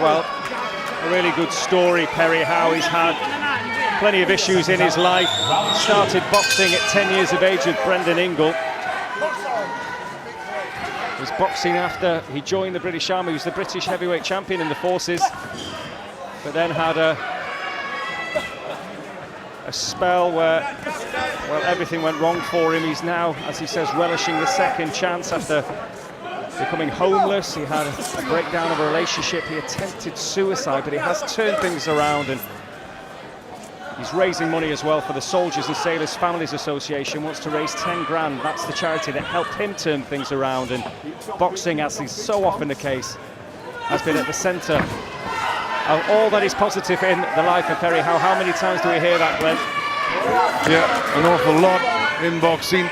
Well, a really good story, Perry Howe. He's had plenty of issues in his life. Started boxing at 10 years of age with Brendan Ingle. Was boxing after he joined the British Army. He was the British heavyweight champion in the forces, but then had a spell where, well, everything went wrong for him. He's now, as he says, relishing the second chance after becoming homeless. He had a breakdown of a relationship. He attempted suicide, but he has turned things around, and he's raising money as well for the Soldiers and Sailors Families Association. Wants to raise 10 grand. That's the charity that helped him turn things around. And boxing, as is so often the case, has been at the centre of all that is positive in the life of Perry Howe. How many times do we hear that, Glenn? Yeah, an awful lot in boxing.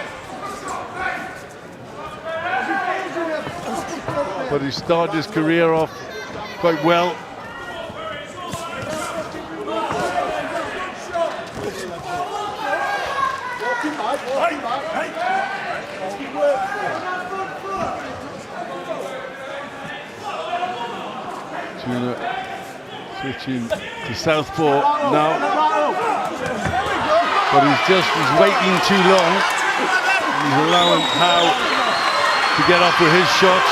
But he started his career off quite well. Junor switching to southpaw now, but he's waiting too long. He's allowing Howe to get up with his shots.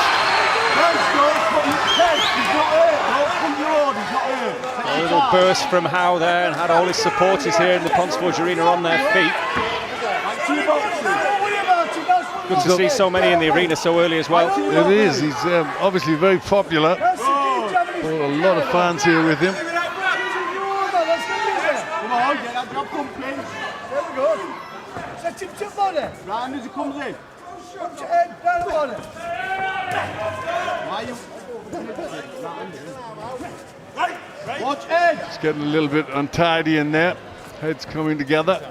A little burst from Howe there, and had all his supporters here in the Ponsforge Arena on their feet. Good to see so many in the arena so early as well. It is. He's obviously very popular. Got a lot of fans here with him. Come on, get that job pumping. There we go. Set him to body. Round as he comes in. Put your head down the body. Why you? Watch head. It's getting a little bit untidy in there. Heads coming together.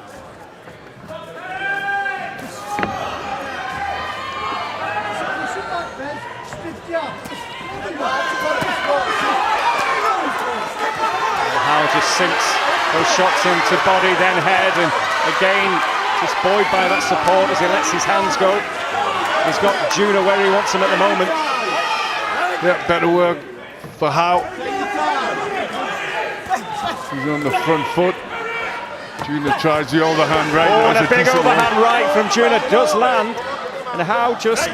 Howe just sinks those shots into body, then head, and again just buoyed by that support as he lets his hands go. He's got Junor where he wants him at the moment. Yeah, better work for Howe. He's on the front foot. Junor tries the overhand right. Oh, and a big overhand right from Junor does land. And Howe just,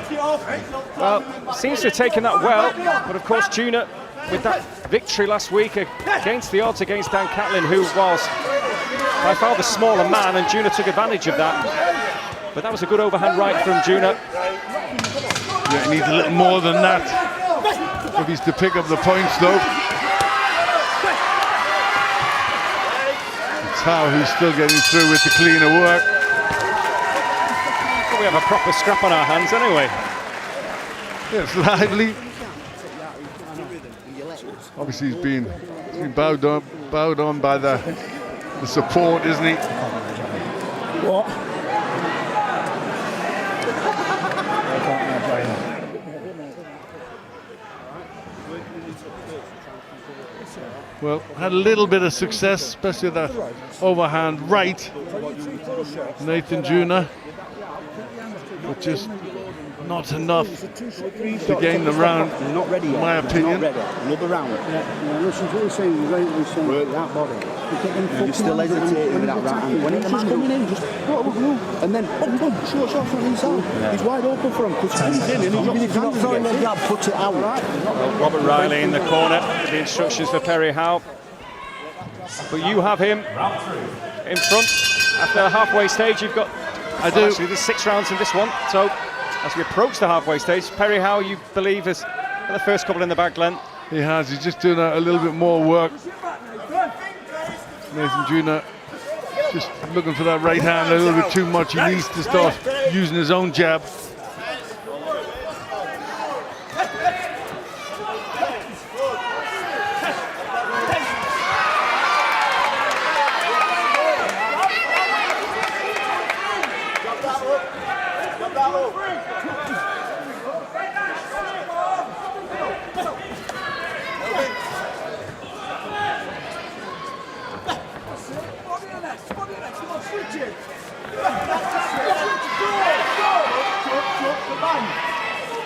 well, seems to have taken that well. But of course, Junor, with that victory last week against the odds against Dan Catlin, who was by far the smaller man, and Junor took advantage of that. But that was a good overhand right from Junor. Yeah, he needs a little more than that if he's to pick up the points, though. It's Howe who's still getting through with the cleaner work. Well, we have a proper scrap on our hands anyway. Yeah, it's lively. Obviously, he's been bowed on by the support, isn't he? What? Well, had a little bit of success, especially that overhand right, Nathan Junor, but just not enough to gain the round, not ready yet. in my opinion. Not ready. Another round. Yeah, listen to what he's saying. He's saying work that body. You're still hesitating with that right hand. When he's just coming in, just and then short shot from inside. Yeah. He's wide open for him because he's in and even if you're not throwing the grab, put it out. Right. Well, Robert Riley in the corner with the instructions for Perry Howe. But you have him in front after the halfway stage. You've got, actually there's 6 rounds in this one. So as we approach the halfway stage, Perry Howe, you believe, is the first couple in the bag, Glenn? He has. He's just doing a little bit more work. Nathan Junor just looking for that right hand a little bit too much. He needs to start using his own jab.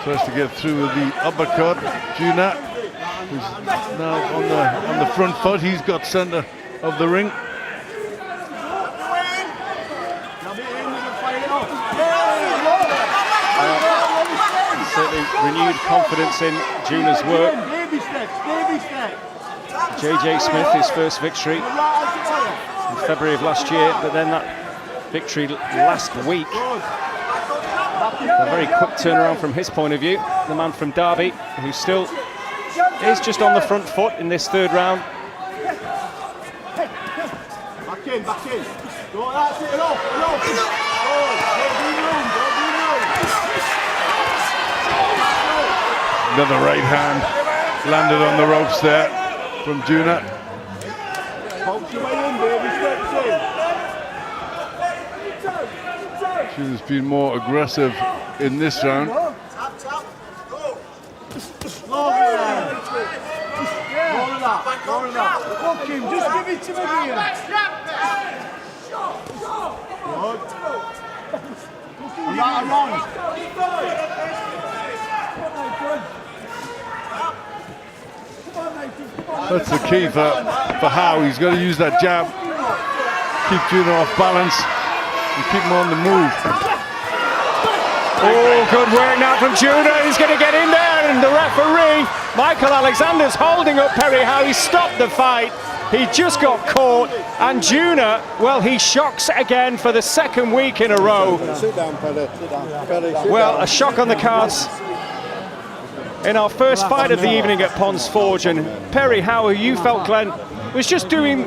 Tries to get through with the uppercut. Junor, who's now on the front foot. He's got centre of the ring. Certainly renewed confidence in Junor's work. JJ Smith, his first victory in February of last year, but then that victory last week. A very quick turnaround from his point of view. The man from Derby, who still is just on the front foot in this third round. Back in. Go, that's it, enough. Another right hand landed on the ropes there from Junor. Jun's been more aggressive in this round. Look him, just give it to me here. That's the key for Howe. He's got to use that jab, keep Junor off balance, and keep him on the move. Oh, good work now from Junor. He's going to get in there, and the referee, Michael Alexander's holding up Perry Howe. He stopped the fight. He just got caught, and Junor, well, he shocks again for the second week in a row. Sit down, Perry. Well, a shock on the cards in our first fight of the evening at Ponds Forge, and Perry Howe, you felt, Glenn, was just doing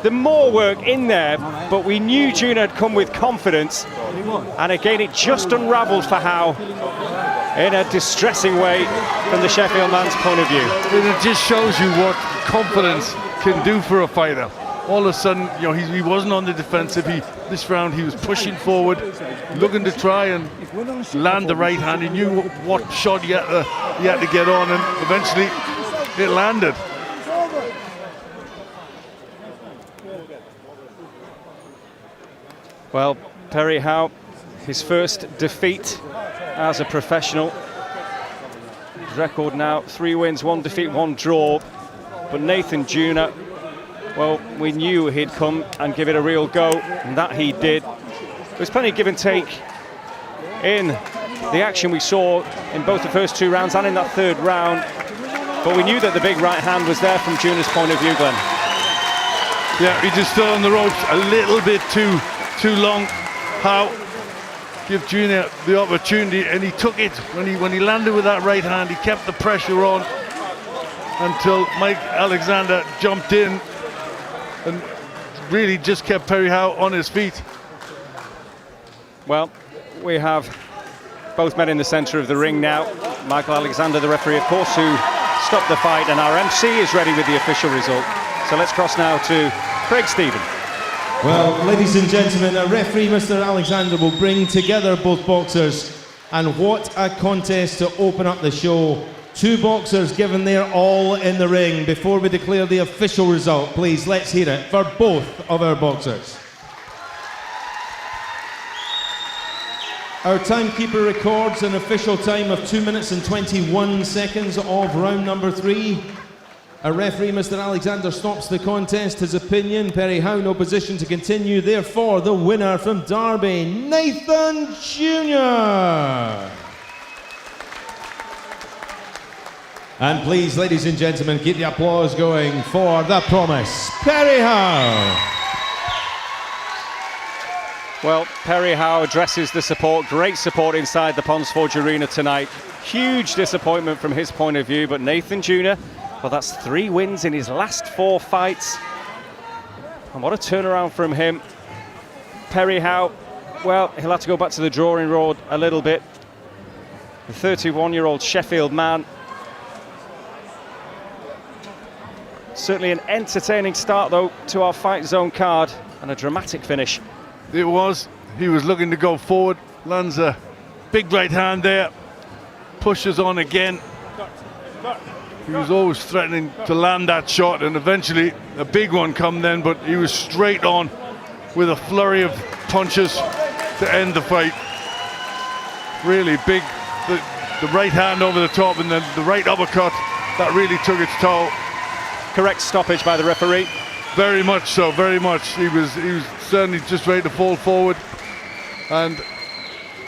the more work in there, but we knew Junor had come with confidence, and again it just unravelled for Howe in a distressing way from the Sheffield man's point of view. It just shows you what confidence can do for a fighter. All of a sudden, you know, he wasn't on the defensive. This round he was pushing forward, looking to try and land the right hand. He knew what shot he had to get on, and eventually it landed. Well, Perry Howe, his first defeat as a professional. His record now 3 wins, 1 defeat, 1 draw. But Nathan Junor, well, we knew he'd come and give it a real go, and that he did. There was plenty of give and take in the action we saw in both the first 2 rounds and in that third round. But we knew that the big right hand was there from Junor's point of view, Glenn. Yeah, he just stood on the ropes a little bit too long. Howe give Junor the opportunity, and he took it when he landed with that right hand. He kept the pressure on until Mike Alexander jumped in and really just kept Perry Howe on his feet. Well, we have both men in the centre of the ring now. Michael Alexander, the referee, of course, who stopped the fight, and our MC is ready with the official result. So let's cross now to Craig Stephen. Well, ladies and gentlemen, our referee, Mr. Alexander, will bring together both boxers, and what a contest to open up the show. 2 boxers given their all in the ring. Before we declare the official result, please, let's hear it for both of our boxers. Our timekeeper records an official time of 2 minutes and 21 seconds of round number 3. Our referee, Mr. Alexander, stops the contest. His opinion, Perry Howe no position to continue. Therefore, the winner from Derby, Nathan Junor. And please, ladies and gentlemen, keep the applause going for the promise, Perry Howe. Well, Perry Howe addresses the support, great support inside the Ponds Forge Arena tonight. Huge disappointment from his point of view, but Nathan Junor, well, that's 3 wins in his last 4 fights. And what a turnaround from him. Perry Howe, well, he'll have to go back to the drawing board a little bit. The 31-year-old Sheffield man. Certainly an entertaining start, though, to our Fight Zone card, and a dramatic finish. It was. He was looking to go forward. Lands a big right hand there. Pushes on again. He was always threatening to land that shot, and eventually a big one come then, but he was straight on with a flurry of punches to end the fight. Really big. the right hand over the top and then the right uppercut, that really took its toll. Correct stoppage by the referee. Very much so, very much. He was certainly just ready to fall forward, and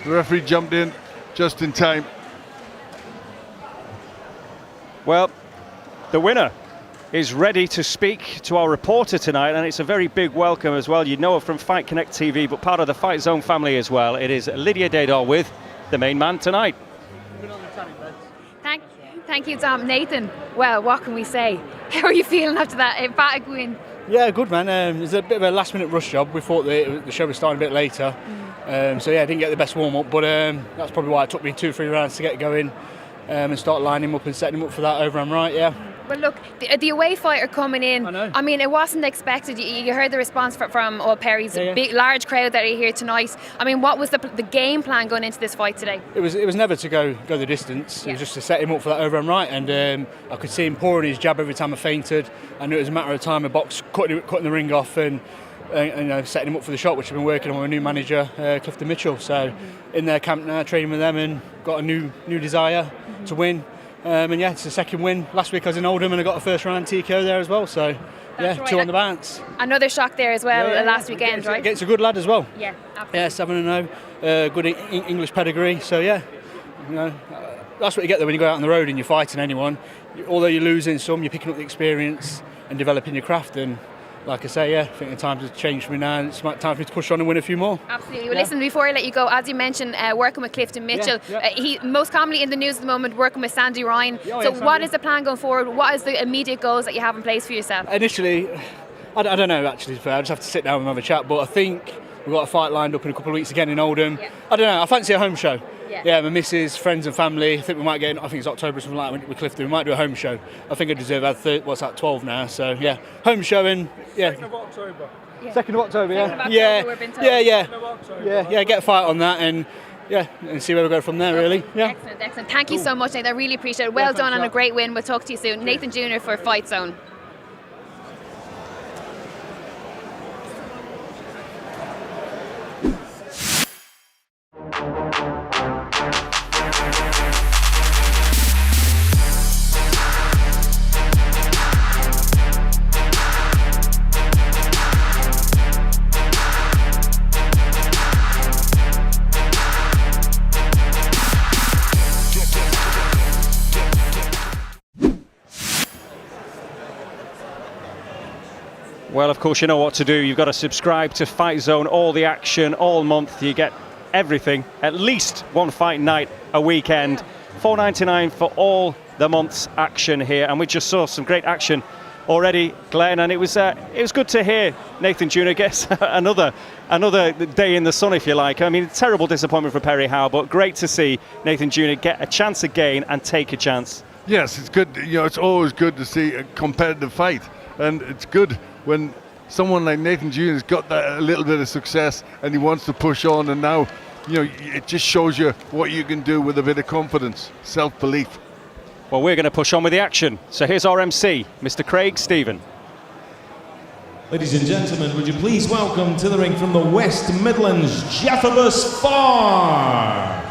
the referee jumped in just in time. Well, the winner is ready to speak to our reporter tonight, and it's a very big welcome as well. You know her from Fight Connect TV, but part of the Fight Zone family as well. It is Lydia Dedor with the main man tonight. Thank you, Tom. Nathan, well, what can we say? How are you feeling after that emphatic win? Yeah, good, man. It was a bit of a last-minute rush job. We thought the show was starting a bit later. So, yeah, I didn't get the best warm-up, but that's probably why it took me 2-3 rounds to get going and start lining him up and setting him up for that over and right, yeah. Well, look, the away fighter coming in, I mean, it wasn't expected. You heard the response from All Perry's big, large crowd that are here tonight. I mean, what was the game plan going into this fight today? It was never to go the distance. It was just to set him up for that over and right. And I could see him pouring his jab every time I feinted. I knew it was a matter of time, a box cutting the ring off and setting him up for the shot, which I've been working on with a new manager, Clifton Mitchell. So in their camp now, training with them and got a new desire to win. And yeah, it's the second win. Last week I was in Oldham and I got a first round TKO there as well. So That's yeah, right. 2 on the bounce. Another shock there as well last weekend, right? Against a good lad as well. Yeah, absolutely. Yeah, 7-0, good English pedigree. So yeah, you know, that's what you get there when you go out on the road and you're fighting anyone. Although you're losing some, you're picking up the experience and developing your craft. And like I say, yeah, I think the times have changed for me now, and it's time for me to push on and win a few more. Absolutely. Well, listen, before I let you go, as you mentioned, working with Clifton Mitchell, he most commonly in the news at the moment working with Sandy Ryan. What is the plan going forward? What is the immediate goals that you have in place for yourself? Initially, I don't know actually, I just have to sit down and have a chat, but I think we've got a fight lined up in a couple of weeks again in Oldham. I don't know, I fancy a home show. Yeah, my missus, friends and family. I think we might get, I think it's October or something like that with Clifton. We might do a home show. I think I deserve what's that, 12 now. So yeah, home show in, 2nd of October. 2nd of October, yeah, get a fight on that and see where we go from there, really. Yeah. Excellent. Thank you so much, Nathan. I really appreciate it. Well done on a great win. We'll talk to you soon. Nathan Junor for Fight Zone. Well, of course, you know what to do. You've got to subscribe to Fight Zone, all the action, all month. You get everything, at least one fight night a weekend. $4.99 for all the month's action here. And we just saw some great action already, Glenn, and it was good to hear Nathan Junor gets another day in the sun, if you like. I mean, terrible disappointment for Perry Howe, but great to see Nathan Junor get a chance again and take a chance. Yes, it's good. You know, it's always good to see a competitive fight, and it's good when someone like Nathan Junor has got that a little bit of success and he wants to push on, and now, you know, it just shows you what you can do with a bit of confidence, self-belief. Well, we're going to push on with the action. So here's our MC, Mr. Craig Stephen. Ladies and gentlemen, would you please welcome to the ring from the West Midlands, Jahfibus Faure.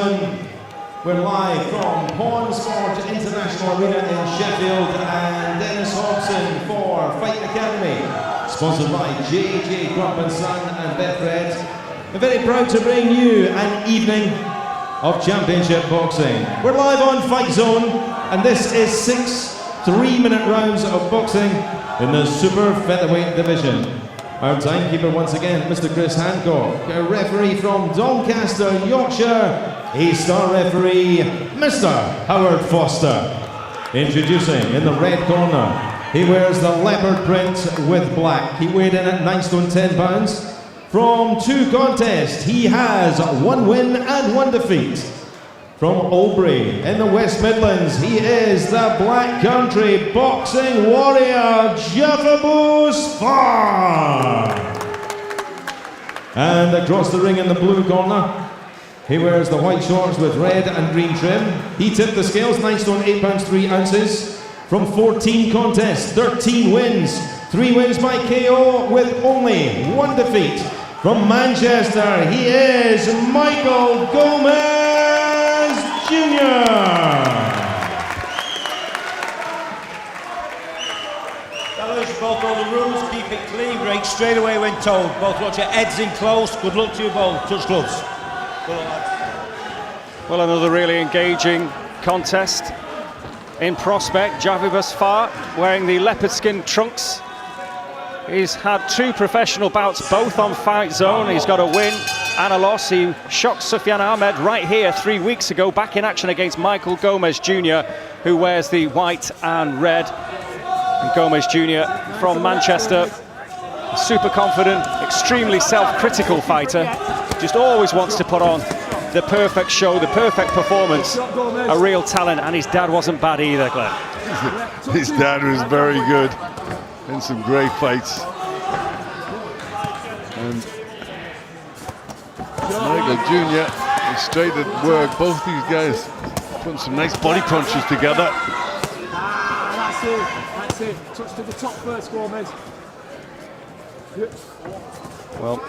Fightzone. We're live from Pawn Sport International Arena in Sheffield, and Dennis Hobson for Fight Academy, sponsored by J.J. Crump & Son and Betfred. I'm very proud to bring you an evening of championship boxing. We're live on Fight Zone, and this is 6 3-minute rounds of boxing in the super featherweight division. Our timekeeper once again, Mr. Chris Hancock, a referee from Doncaster, Yorkshire, a star referee, Mr. Howard Foster. Introducing in the red corner, he wears the leopard print with black. He weighed in at 9 stone 10 pounds. From 2 contests, he has 1 win and 1 defeat. From Albury in the West Midlands, he is the Black Country boxing warrior, Jahfibus Faure. And across the ring in the blue corner, he wears the white shorts with red and green trim. He tipped the scales, 9 stone 8 pounds 3 ounces. From 14 contests, 13 wins, 3 wins by KO with only 1 defeat. From Manchester, he is Michael Gomez Junor. Fellas, both know the rules, keep it clean, break straight away when told. Both watch your heads in close, good luck to you both, touch gloves. Good luck, lads. Well, another really engaging contest in prospect. Jahfibus Faure wearing the leopard skin trunks. He's had 2 professional bouts, both on Fight Zone. He's got a win and a loss. He shocked Sufyan Ahmed right here 3 weeks ago, back in action against Michael Gomez Jr., who wears the white and red. And Gomez Jr. from Manchester, super confident, extremely self-critical fighter. Just always wants to put on the perfect show, the perfect performance. A real talent, and his dad wasn't bad either, Glenn. His dad was very good in some great fights. And Michael Jr. is straight at work. Both these guys putting some nice body punches together. That's it. Touch to the top first, Gomez. Well,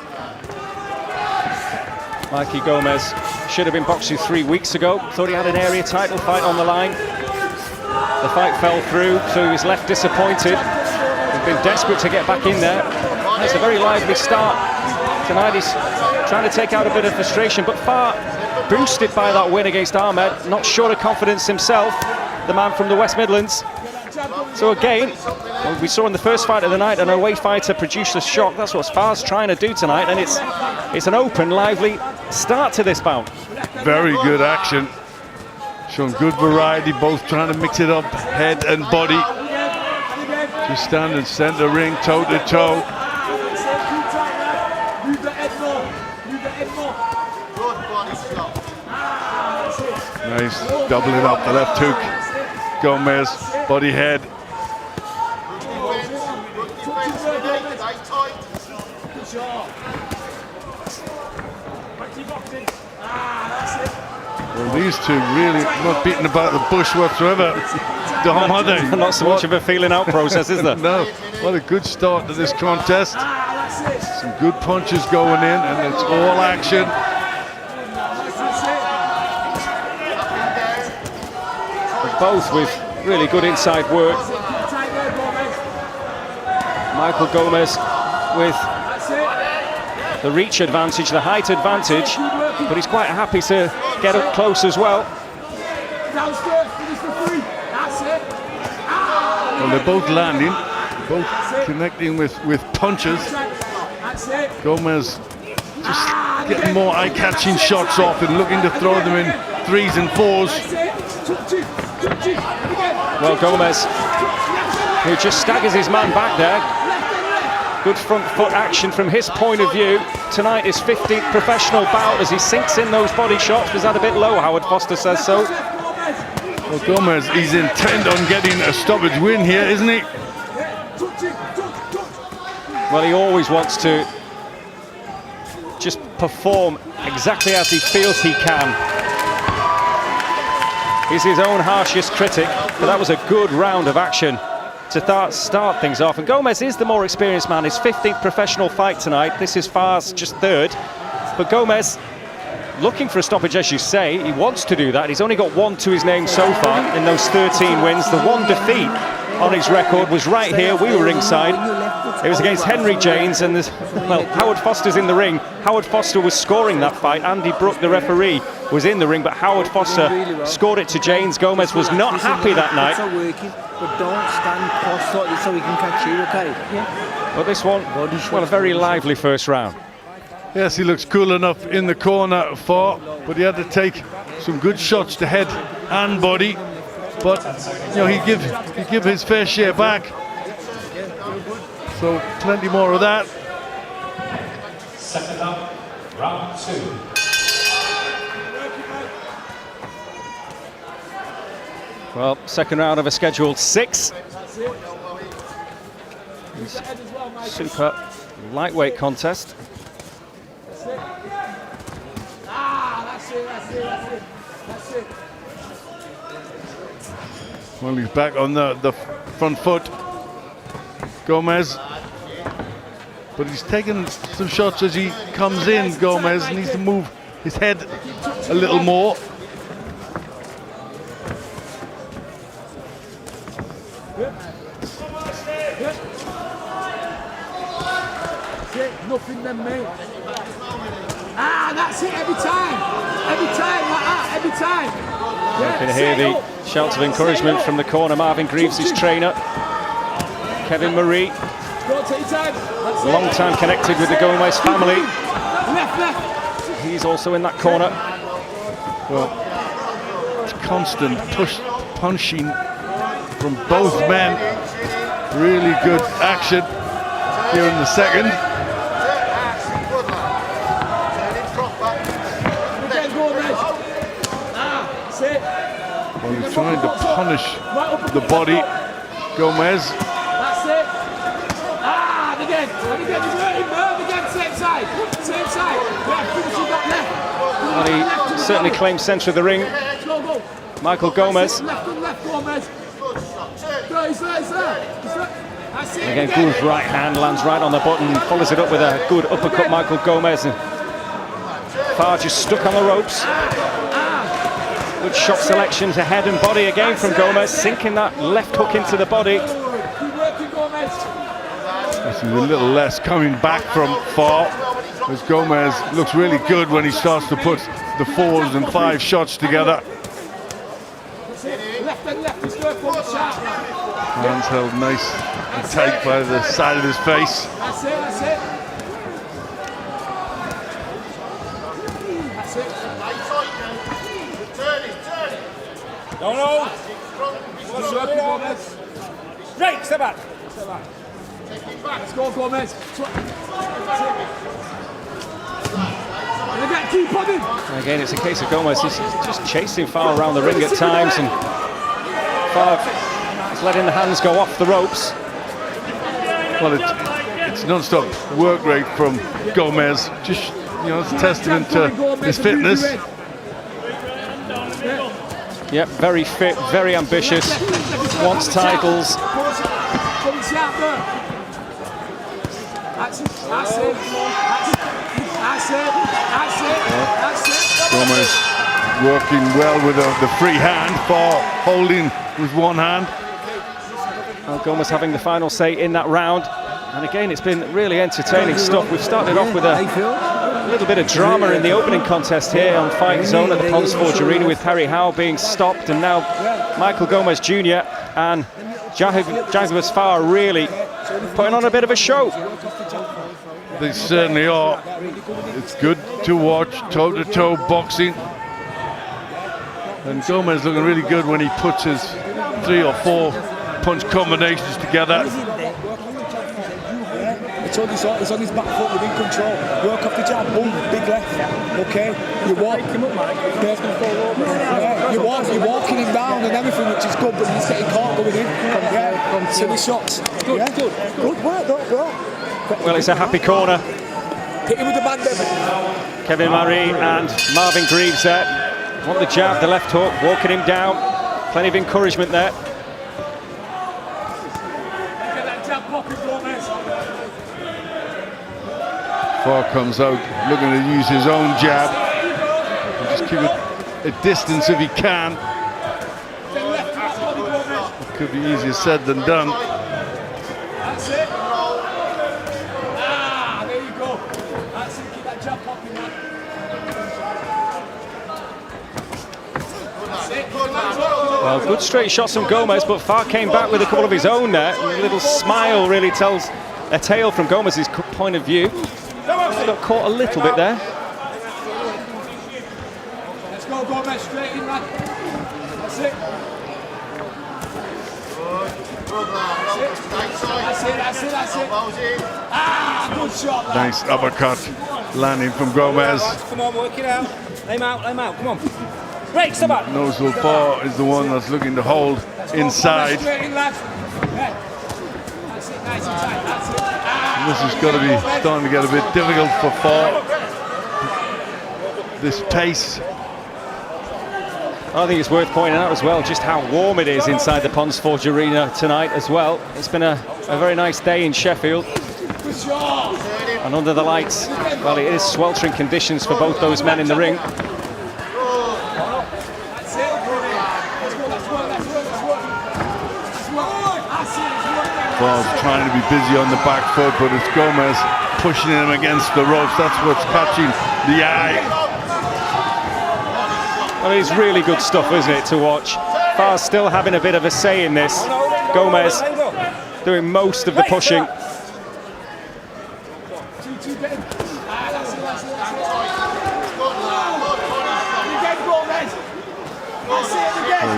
Mikey Gomez should have been boxing 3 weeks ago. Thought he had an area title fight on the line. The fight fell through, so he was left disappointed. He's been desperate to get back in there. It's a very lively start. Tonight he's trying to take out a bit of frustration, but Faure, boosted by that win against Ahmed, not short of confidence himself, the man from the West Midlands. So again, we saw in the first fight of the night, an away fighter produced a shock. That's what Faure's trying to do tonight, and it's an open, lively start to this bout. Very good action. Showing good variety, both trying to mix it up, head and body. Just stand in center ring, toe to toe. Nice, doubling up the left hook. Gomez, body head. Well, these two really not beating about the bush whatsoever. Dom, are they? Not so much of a feeling out process, is there? No. What a good start to this contest. Some good punches going in, and it's all action. Both with really good inside work. Michael Gomez with the reach advantage, the height advantage, but he's quite happy to get up close as well. Well, they're both landing, both connecting with punches. Gomez just getting more eye-catching shots off and looking to throw them in 3s and 4s. Well, Gomez, who just staggers his man back there. Good front foot action from his point of view. Tonight is 15th professional bout as he sinks in those body shots. Was that a bit low? Howard Foster says so. Well, Gomez, he's intent on getting a stoppage win here, isn't he? Well, he always wants to just perform exactly as he feels he can. He's his own harshest critic, but that was a good round of action to start things off. And Gomez is the more experienced man. His 15th professional fight tonight. This is Faure's just 3rd. But Gomez looking for a stoppage, as you say. He wants to do that. He's only got 1 to his name so far in those 13 wins. The 1 defeat on his record was right here. We were ringside. It was against Henry James, and well, Howard Foster's in the ring. Howard Foster was scoring that fight. Andy Brook, the referee, was in the ring, but Howard Foster scored it to James. Gomez was not happy that night. But don't stand cross like this so he can catch you, okay? Yeah. But this one, well, a very lively first round. Yes, he looks cool enough in the corner for, but he had to take some good shots to head and body. But you know, he give his fair share back. So plenty more of that. Second up, round 2. Well, second round of a scheduled 6. Super lightweight contest. Well, he's back on the front foot, Gomez. But he's taking some shots as he comes in. Gomez needs to move his head a little more. Nothing then, mate. That's it every time. Every time, like that, every time. You can hear the shouts of encouragement from the corner. Marvin Greaves' trainer, Kevin Marie, long time connected with the Gomez family. He's also in that corner. Well, it's constant punching from both men. Really good action here in the second. Well, he's trying to punish the body, Gomez. That's it. Again. Again, same side. Same side. Yeah, finishing that left. Well, he certainly claims centre of the ring. Michael Gomez. Left, Gomez. He's there. Again, good right hand, lands right on the button, follows it up with a good uppercut, Michael Gomez. And Faure just stuck on the ropes. Good shot selection to head and body again from Gomez, sinking that left hook into the body. This is a little less coming back from Faure, as Gomez looks really good when he starts to put the 4s and 5 shots together. Hands held nice and tight by the side of his face. That's it. No. Right, step back. Let's go, Gomez. Keep on him. Again, it's a case of Gomez. He's just chasing Faure around the ring at times, and Faure is letting the hands go off the ropes. Well, it's non-stop work rate from Gomez. Just, you know, it's a testament to his fitness. Yep, very fit, very ambitious, wants titles. Gomez working well with the free hand, Faure holding with one hand. Well, Gomez having the final say in that round. And again, it's been really entertaining stuff. We've started off with a little bit of drama in the opening contest here on Fight Zone at the Ponds Forge Arena, with Harry Howe being stopped, and now Michael Gomez Jr. and Jahfibus Faure really putting on a bit of a show. They certainly are. It's good to watch toe-to-toe boxing. And Gomez looking really good when he puts his 3 or 4 punch combinations together. It's on his back foot, within control. Work off the jab, boom, big left. Okay, you walk him up, Mike. You're walking him down and everything, which is good, but he's getting caught going in. Silly shots. Good work, bro. Well, it's a happy corner. Hit him with the band, David. Kevin Marie and Marvin Greaves there. Want the jab, the left hook, walking him down. Plenty of encouragement there. Faure comes out looking to use his own jab. a distance if he can. It could be easier said than done. That's it. Ah, there you go. That's it. Keep that jab popping, man. That's it. Well, good straight shots from Gomez, but Faure came back with a couple of his own there. A little smile really tells a tale from Gomez's point of view. Got caught a little bit there. Let's go, Gomez, straight in, man. That's it. That's it. Ah, good shot, lad. Nice uppercut landing from Gomez. Come on, work it out. Lay him out, come on. Break, stop out. Noticeable Faure is the one that's looking to hold inside. Straight in, lad. Yeah. That's it, nice and tight. That's it. Ah, This is going to be starting to get a bit difficult for Faure. This pace. I think it's worth pointing out as well just how warm it is inside the Ponds Forge Arena tonight as well. It's been a very nice day in Sheffield. And under the lights, well, it is sweltering conditions for both those men in the ring. Faure's trying to be busy on the back foot, but it's Gomez pushing him against the ropes. That's what's catching the eye. I mean, it's really good stuff, isn't it, to watch? Faure's still having a bit of a say in this. Gomez doing most of the pushing.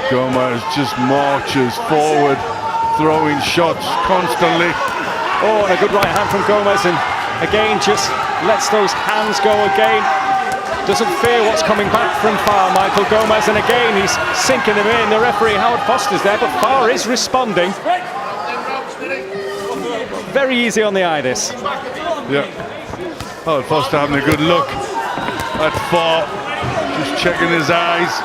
Gomez just marches forward, throwing shots constantly. Oh, and a good right hand from Gomez, and again just lets those hands go again. Doesn't fear what's coming back from Faure, Michael Gomez, and again he's sinking them in. The referee Howard Foster's there, but Faure is responding. Very easy on the eye, this. Yeah. Howard Foster having a good look at Faure, just checking his eyes.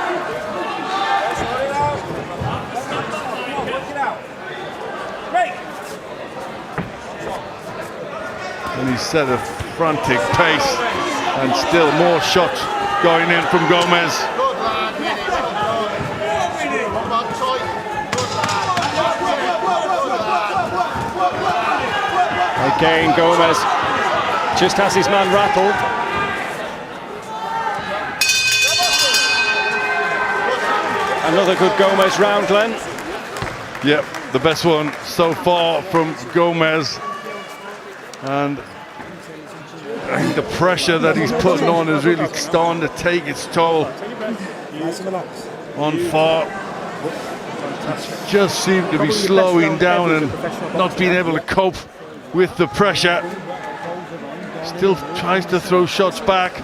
And he set a frantic pace, and still more shots going in from Gomez. Again, Gomez just has his man rattled. Another good Gomez round, Glenn. Yep, the best one so far from Gomez. And I think the pressure that he's putting on is really starting to take its toll on Faure. Just seemed to be slowing down and not being able to cope with the pressure. Still tries to throw shots back.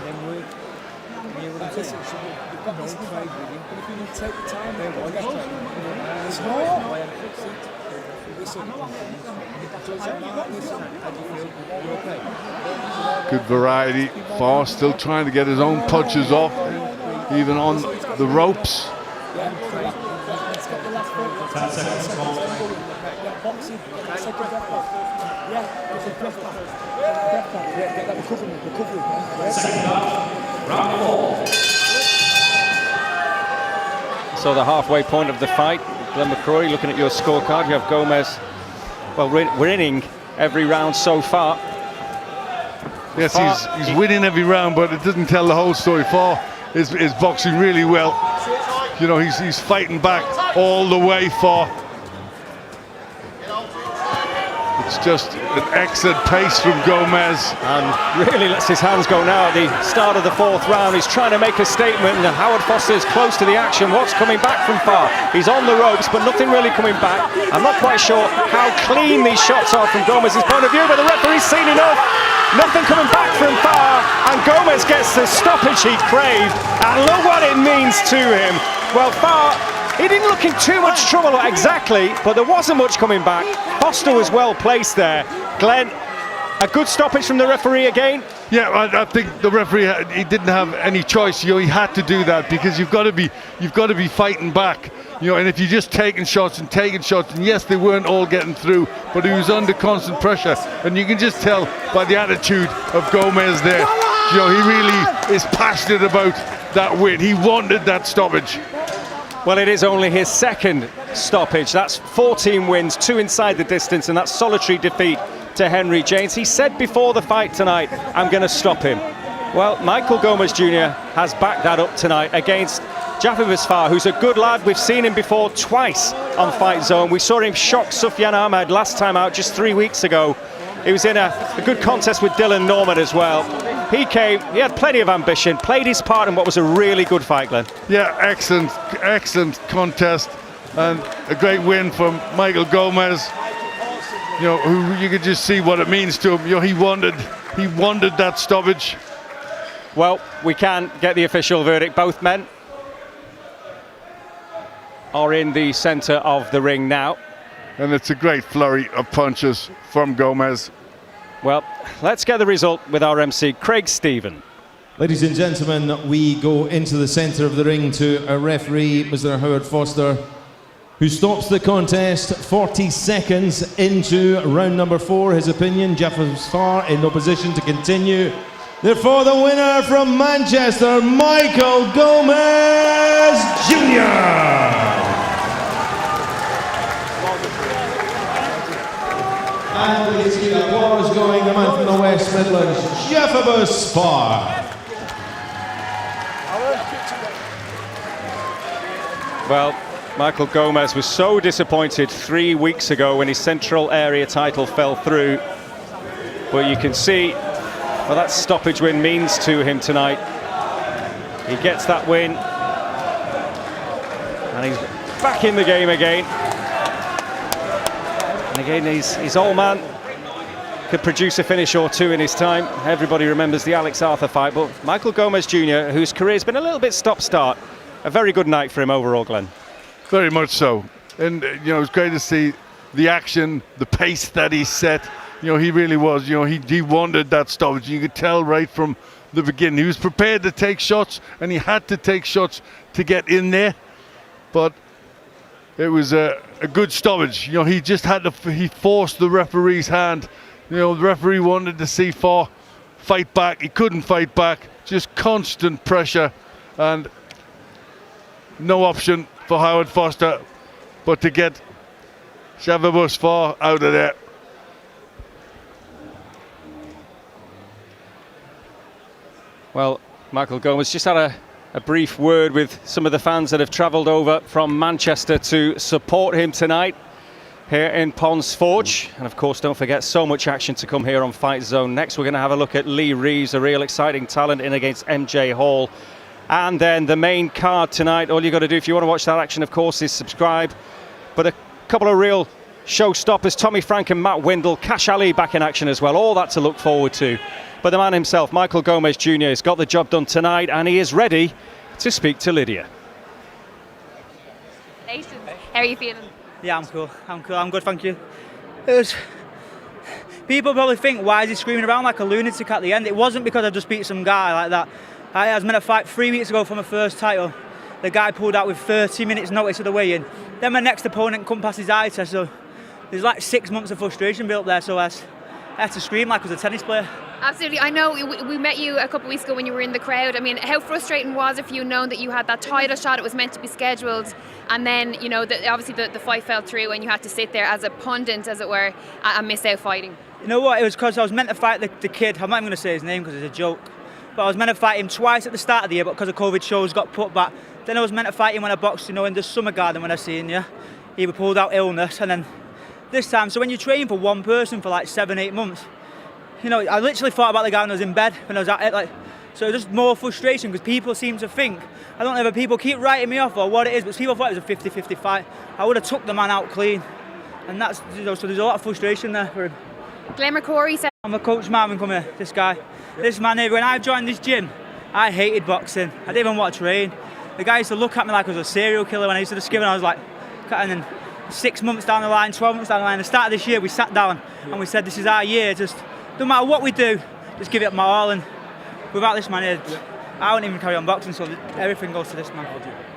Good variety. Faure still trying to get his own punches off, even on the ropes. So the halfway point of the fight, Glenn McCrory, looking at your scorecard, you have Gomez, well, winning every round so far. Yes, he's winning every round, but it doesn't tell the whole story. Faure is boxing really well. You know, he's fighting back all the way. Faure. It's just an excellent pace from Gomez. And really lets his hands go now at the start of the fourth round. He's trying to make a statement, and Howard Foster is close to the action. What's coming back from Faure? He's on the ropes, but nothing really coming back. I'm not quite sure how clean these shots are from Gomez's point of view, but the referee's seen enough. Nothing coming back from Faure, and Gomez gets the stoppage he craved, and look what it means to him. Well, Faure, he didn't look in too much trouble exactly, but there wasn't much coming back. Foster was well placed there. Glenn, a good stoppage from the referee again. Yeah, I think the referee, he didn't have any choice. You know, he had to do that because you've got to be fighting back. You know, and if you're just taking shots, and yes, they weren't all getting through, but he was under constant pressure, and you can just tell by the attitude of Gomez there. You know, he really is passionate about that win. He wanted that stoppage. Well, it is only his second stoppage. That's 14 wins, 2 inside the distance, and that solitary defeat to Henry James. He said before the fight tonight, I'm going to stop him. Well, Michael Gomez Jr. has backed that up tonight against Jahfibus Faure, who's a good lad. We've seen him before twice on Fight Zone. We saw him shock Sufyan Ahmed last time out just 3 weeks ago. He was in a good contest with Dylan Norman as well. He came, he had plenty of ambition, played his part in what was a really good fight, Glenn. Yeah, excellent contest, and a great win from Michael Gomez. You know, who you could just see what it means to him. You know, he wanted that stoppage. Well, we can get the official verdict. Both men are in the centre of the ring now. And it's a great flurry of punches from Gomez. Well, let's get the result with our MC, Craig Stephen. Ladies and gentlemen, we go into the centre of the ring to a referee, Mr. Howard Foster, who stops the contest 40 seconds into round number 4. His opinion, Jahfibus Faure in no position to continue. Therefore, the winner from Manchester, Michael Gomez Jr. And please keep the applause going, the man from the West Midlands, Jahfibus Faure. Well, Michael Gomez was so disappointed 3 weeks ago when his Central Area title fell through. But you can see what that stoppage win means to him tonight. He gets that win. And he's back in the game again. And again, his old man could produce a finish or two in his time. Everybody remembers the Alex Arthur fight, but Michael Gomez Jr., whose career's been a little bit stop-start, a very good night for him overall, Glenn. Very much so. And, you know, it's great to see the action, the pace that he set. You know, he really was. You know, he wanted that stoppage. You could tell right from the beginning. He was prepared to take shots, and he had to take shots to get in there. But it was a good stoppage. You know, he just had to, he forced the referee's hand. You know, the referee wanted to see Faure fight back. He couldn't fight back. Just constant pressure, and no option for Howard Foster but to get Jahfibus Faure out of there. Well, Michael Gomez just had a brief word with some of the fans that have travelled over from Manchester to support him tonight here in Pons Forge. And of course, don't forget, so much action to come here on Fight Zone. Next, we're going to have a look at Lee Reeves, a real exciting talent, in against MJ Hall. And then the main card tonight, all you got to do if you want to watch that action, of course, is subscribe. But a couple of real showstoppers, Tommy Frank and Matt Windle, Cash Ali back in action as well. All that to look forward to. But the man himself, Michael Gomez Jr., has got the job done tonight, and he is ready to speak to Lydia. How are you feeling? Yeah, I'm cool. I'm good, thank you. People probably think, why is he screaming around like a lunatic at the end? It wasn't because I just beat some guy like that. I was meant to fight 3 weeks ago for my first title. The guy pulled out with 30 minutes notice of the weigh-in. Then my next opponent couldn't pass his eye test, so there's like 6 months of frustration built there, so I had to scream like I was a tennis player. Absolutely. I know we met you a couple of weeks ago when you were in the crowd. I mean, how frustrating was it for you knowing that you had that title shot, it was meant to be scheduled, and then, you know, obviously the fight fell through and you had to sit there as a pundit, as it were, and miss out fighting? You know what, it was because I was meant to fight the kid. I'm not even going to say his name because it's a joke. But I was meant to fight him twice at the start of the year, but because of COVID, shows got put back. Then I was meant to fight him when I boxed, you know, in the summer garden when I seen you. He pulled out illness, and then this time, so when you train for one person for like 7-8 months, you know, I literally thought about the guy when I was in bed, when I was at it, like, so it was just more frustration because people seem to think, I don't know if people keep writing me off or what it is, but people thought it was a 50-50 fight. I would have took the man out clean, and that's, you know, so there's a lot of frustration there for him. Glenn McCrory said, I'm a coach, Marvin, come here, this guy. This man here, when I joined this gym, I hated boxing. I didn't even want to train. The guy used to look at me like I was a serial killer when I used to just give, and I was like, and then 6 months down the line, 12 months down the line, the start of this year, we sat down and we said, this is our year, just no matter what we do, just give it my all, and without this man here, I wouldn't even carry on boxing, so everything goes to this man.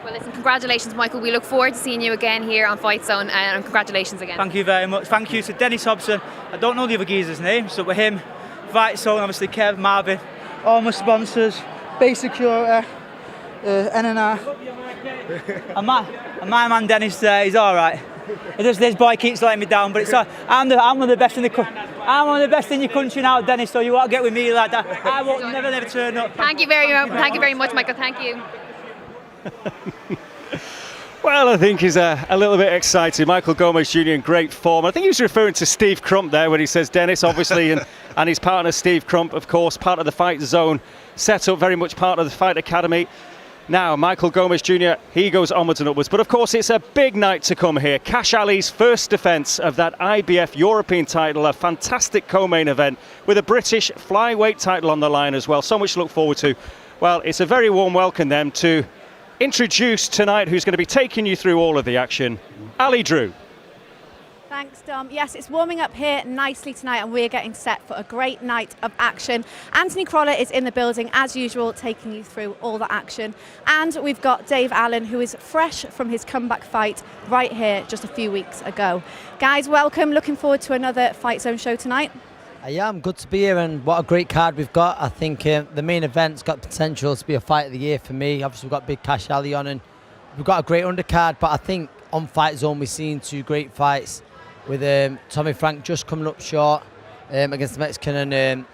Well, listen, congratulations, Michael. We look forward to seeing you again here on Fight Zone, and congratulations again. Thank you very much. Thank you to Dennis Hobson. I don't know the other geezer's name, so with him, Fight Zone, obviously Kev, Marvin, all my sponsors, Base Security, NNR. And my man Dennis there, he's all right. This boy keeps letting me down, but it's all, I'm one of the best in the country. I'm one of the best in your country now, Dennis. So you won't get with me like that. I won't never turn up. Thank you very much, Michael. Thank you. Well, I think he's a little bit excited. Michael Gomez Jr. in great form. I think he was referring to Steve Crump there when he says Dennis, obviously, and his partner Steve Crump, of course, part of the Fight Zone setup, very much part of the Fight Academy. Now, Michael Gomez Jr., he goes onwards and upwards. But of course, it's a big night to come here. Cash Ali's first defence of that IBF European title, a fantastic co-main event with a British flyweight title on the line as well. So much to look forward to. Well, it's a very warm welcome then to introduce tonight who's going to be taking you through all of the action, Ali Drew. Thanks, Dom. Yes, it's warming up here nicely tonight and we're getting set for a great night of action. Anthony Crolla is in the building as usual, taking you through all the action. And we've got Dave Allen, who is fresh from his comeback fight right here just a few weeks ago. Guys, welcome. Looking forward to another Fight Zone show tonight. Yeah, I'm good to be here, and what a great card we've got. I think the main event's got potential to be a fight of the year for me. Obviously, we've got big Cash Ali on, and we've got a great undercard, but I think on Fight Zone we've seen two great fights with Tommy Frank just coming up short against the Mexican, and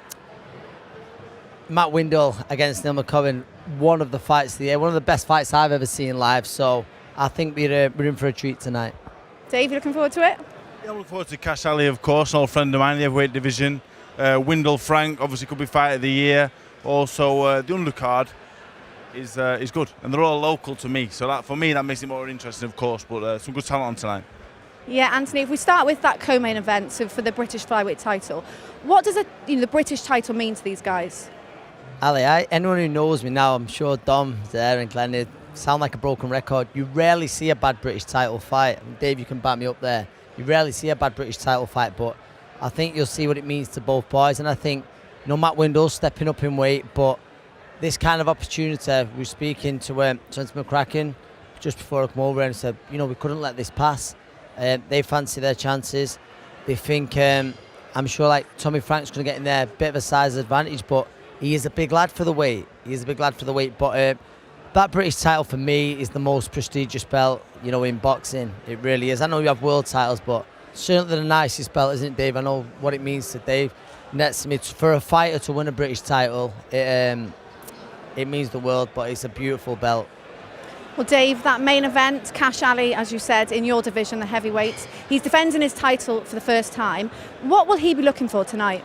Matt Windle against Neil McCowan. One of the fights of the year, one of the best fights I've ever seen live, so I think we're in for a treat tonight. Dave, you looking forward to it? Yeah, I look forward to Cash Ali, of course, an old friend of mine in the heavyweight division. Windle Frank, obviously could be fight of the year. Also, the undercard is good, and they're all local to me. So that, for me, that makes it more interesting, of course. But some good talent on tonight. Yeah, Anthony, if we start with that co-main event, so for the British flyweight title, what does the British title mean to these guys? Ali, anyone who knows me now, I'm sure Dom there and Glenn, they sound like a broken record. You rarely see a bad British title fight. Dave, you can back me up there. You rarely see a bad British title fight, but I think you'll see what it means to both boys. And I think, Matt Windle's stepping up in weight, but this kind of opportunity, we were speaking to Trent McCracken just before I come over and said, we couldn't let this pass. They fancy their chances. They think, I'm sure like Tommy Frank's going to get in there, a bit of a size advantage, but he is a big lad for the weight. But that British title for me is the most prestigious belt, in boxing. It really is. I know you have world titles, but certainly the nicest belt, isn't it, Dave? I know what it means to Dave. Next to me, for a fighter to win a British title, it means the world, but it's a beautiful belt. Well, Dave, that main event, Cash Ali, as you said, in your division, the heavyweights, he's defending his title for the first time. What will he be looking for tonight?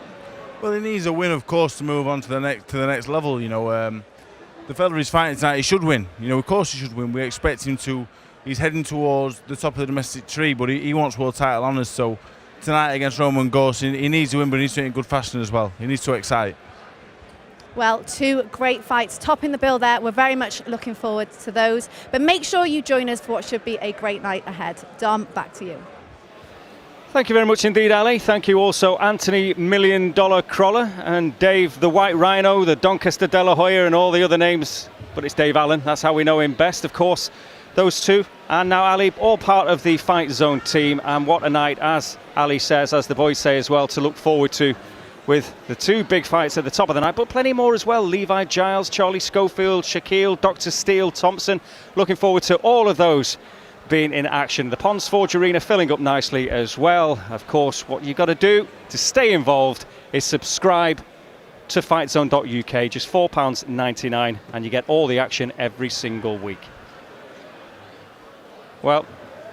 Well, he needs a win, of course, to move on to the next level. The fella he's fighting tonight, he should win. Of course he should win. We expect him to. He's heading towards the top of the domestic tree, but he wants world title honours. So tonight against Roman Ghost, he needs to win, but he needs to do it in good fashion as well. He needs to excite. Well, two great fights topping the bill there. We're very much looking forward to those. But make sure you join us for what should be a great night ahead. Dom, back to you. Thank you very much indeed, Ali. Thank you also, Anthony $1 Million Crolla and Dave the White Rhino, the Doncaster De La Hoya and all the other names. But it's Dave Allen. That's how we know him best, of course. Those two, and now Ali, all part of the Fight Zone team. And what a night, as Ali says, as the boys say as well, to look forward to, with the two big fights at the top of the night, but plenty more as well. Levi Giles, Charlie Schofield, Shaquille, Dr. Steele, Thompson. Looking forward to all of those being in action. The Ponds Forge Arena filling up nicely as well. Of course, what you've got to do to stay involved is subscribe to fightzone.uk, just £4.99, and you get all the action every single week. Well,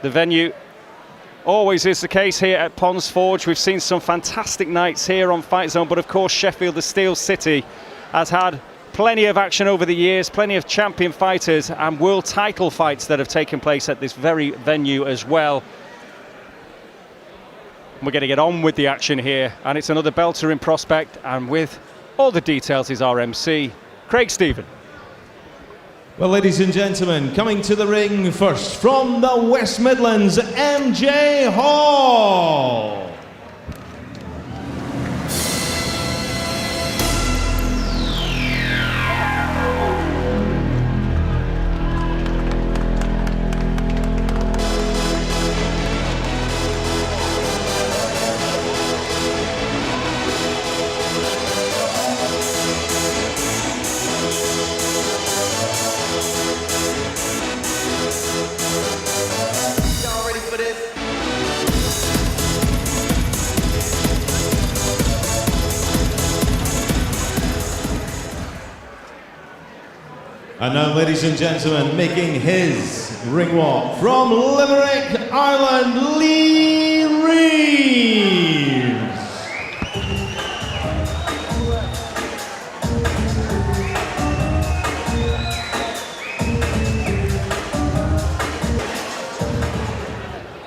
the venue always is the case here at Ponds Forge. We've seen some fantastic nights here on Fight Zone, but of course Sheffield, the Steel City, has had plenty of action over the years, plenty of champion fighters and world title fights that have taken place at this very venue as well. We're going to get on with the action here, and it's another belter in prospect, and with all the details is our MC, Craig Stephen. Well, ladies and gentlemen, coming to the ring first from the West Midlands, MJ Hall. And now, ladies and gentlemen, making his ring walk from Limerick, Ireland, Lee Reeves.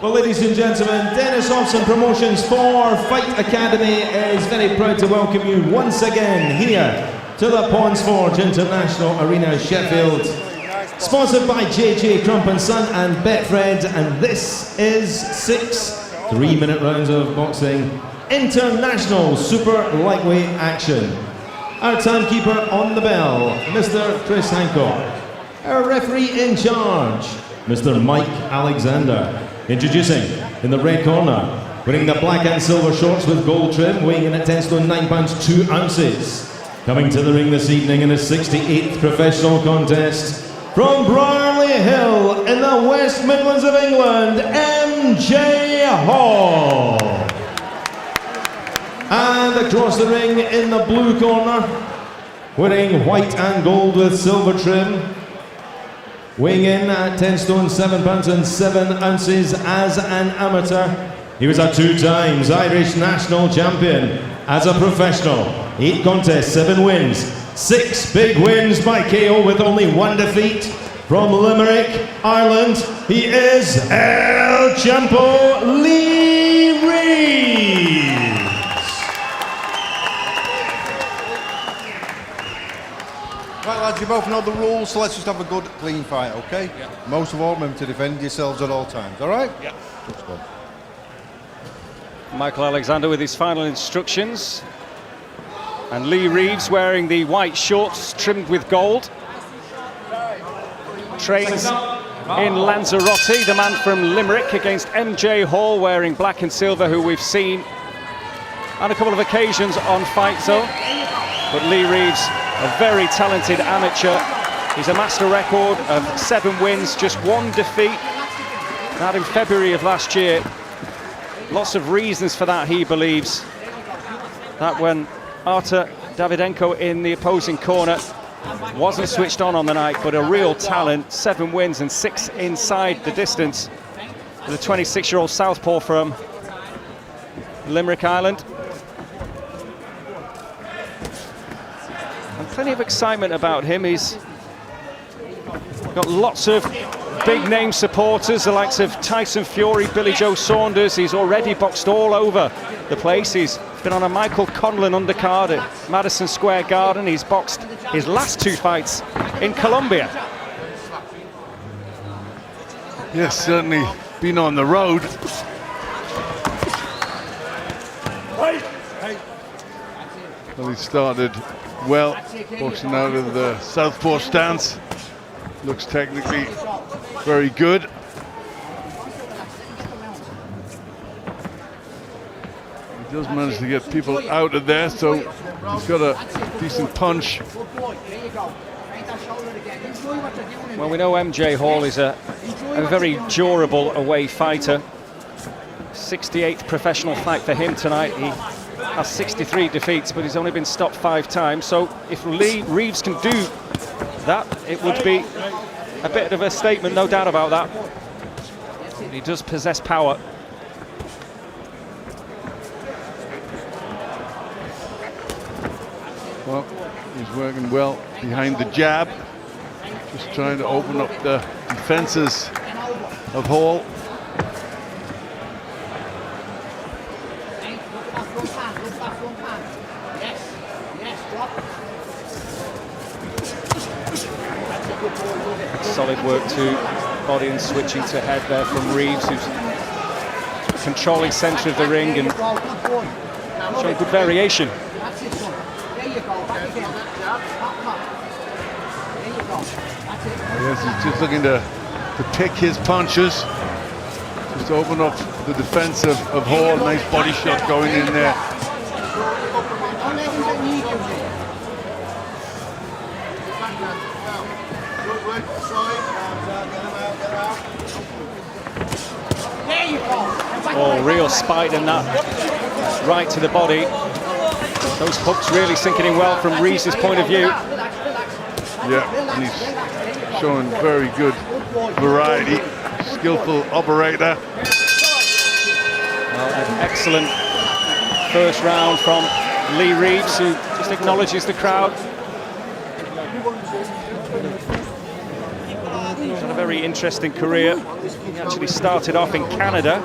Well, ladies and gentlemen, Dennis Hobson Promotions Faure Fight Academy is very proud to welcome you once again here to the Pawns Forge International Arena, Sheffield. Sponsored by JJ Crump & Son and Betfred, and this is 6 3-minute rounds of boxing international super lightweight action. Our timekeeper on the bell, Mr. Chris Hancock. Our referee in charge, Mr. Mike Alexander. Introducing, in the red corner, wearing the black and silver shorts with gold trim, weighing in at 10 stone 9 pounds 2 ounces. Coming to the ring this evening in his 68th professional contest, from Brierley Hill in the West Midlands of England, MJ Hall. And across the ring in the blue corner, wearing white and gold with silver trim, weighing in at 10 stone 7 pounds and 7 ounces as an amateur. He was a 2 times Irish national champion as a professional. 8 contests, 7 wins, 6 big wins by KO with only 1 defeat. From Limerick, Ireland, he is El Champo Lee Reeves. Right, lads, you both know the rules, so let's just have a good, clean fight, okay? Yeah. Most of all, remember to defend yourselves at all times, all right? Yeah. Michael Alexander with his final instructions. And Lee Reeves wearing the white shorts trimmed with gold. Trains in Lanzarote, the man from Limerick, against MJ Hall wearing black and silver, who we've seen on a couple of occasions on Fight Zone. But Lee Reeves, a very talented amateur. He's a master record of 7 wins, just 1 defeat. That in February of last year. Lots of reasons for that, he believes. That when Artur Davydenko in the opposing corner wasn't switched on the night, but a real talent. 7 wins and 6 inside the distance. The 26-year-old southpaw from Limerick, Ireland. And plenty of excitement about him. He's got lots of big name supporters, the likes of Tyson Fury, Billy Joe Saunders. He's already boxed all over the place. He's been on a Michael Conlon undercard at Madison Square Garden. He's boxed his last 2 fights in Colombia. Yes, certainly been on the road. Well, he started well, boxing out of the southpaw stance. Looks technically very good. He does manage to get people out of there, so he's got a decent punch. Well, we know MJ Hall is a very durable away fighter. 68th professional fight for him tonight. He has 63 defeats, but he's only been stopped 5 times. So if Lee Reeves can do that, it would be a bit of a statement, no doubt about that. He does possess power. Well, he's working well behind the jab. Just trying to open up the defenses of Hall. Solid work to body and switching to head there from Reeves, who's controlling centre of the ring and showing good variation. Yes, he's just looking to pick his punches. Just open up the defense of Hall. Nice body shot going in there. Oh, real spite in that right to the body. Those hooks really sinking in well from Reeves' point of view. Yeah, and he's showing very good variety, skillful operator. Well, an excellent first round from Lee Reeves, who just acknowledges the crowd. He's had a very interesting career. He actually started off in Canada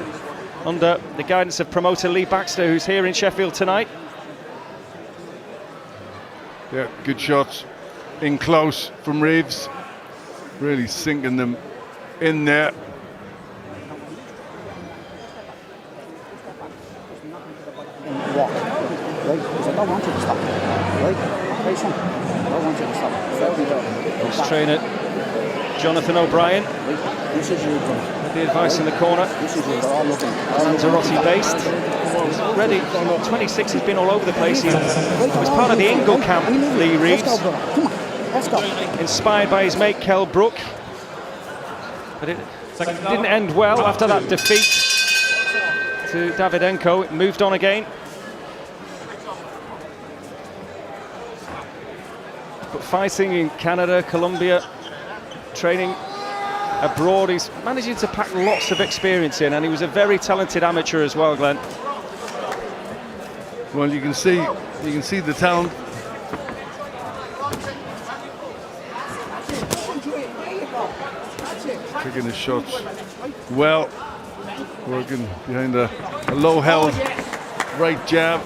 under the guidance of promoter Lee Baxter, who's here in Sheffield tonight. Yeah, good shots in close from Reeves, really sinking them in there. Walk, right? Because I don't want you to stop, right? Hey, son, I don't want you to stop. His trainer, Jonathan O'Brien, This is you, with the advice in the corner. This is you, they're all looking. Lanzarote based. He's ready, 26, he's been all over the place. He was part of the Ingle camp, Lee Reeves. Let's go, brother. Come on, let's go. Inspired by his mate Kell Brook. But it didn't end well after that defeat to Davydenko. It moved on again. But fighting in Canada, Colombia, training abroad, he's managing to pack lots of experience in, and he was a very talented amateur as well, Glenn. Well, you can see the talent. Taking his shots well, working behind a low held right jab.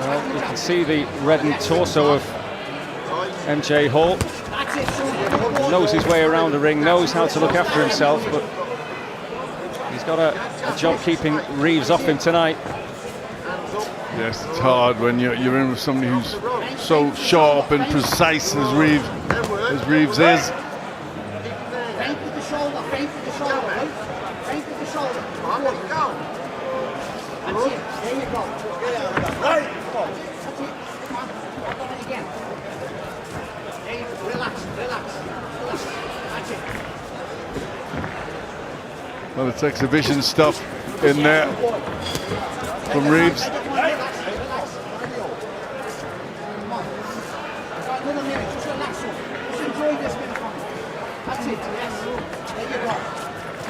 Well, you can see the reddened torso of MJ Hall. He knows his way around the ring, knows how to look after himself, but he's got a job keeping Reeves off him tonight. Yes, it's hard when you're in with somebody who's so sharp and precise as Reeves is. Feint with the shoulder, right? Feint with the shoulder. Come on, go. That's it. There you go. Right. That's it. Come on. Work on it again. Hey, relax. That's it. Well, it's exhibition stuff in there from Reeves.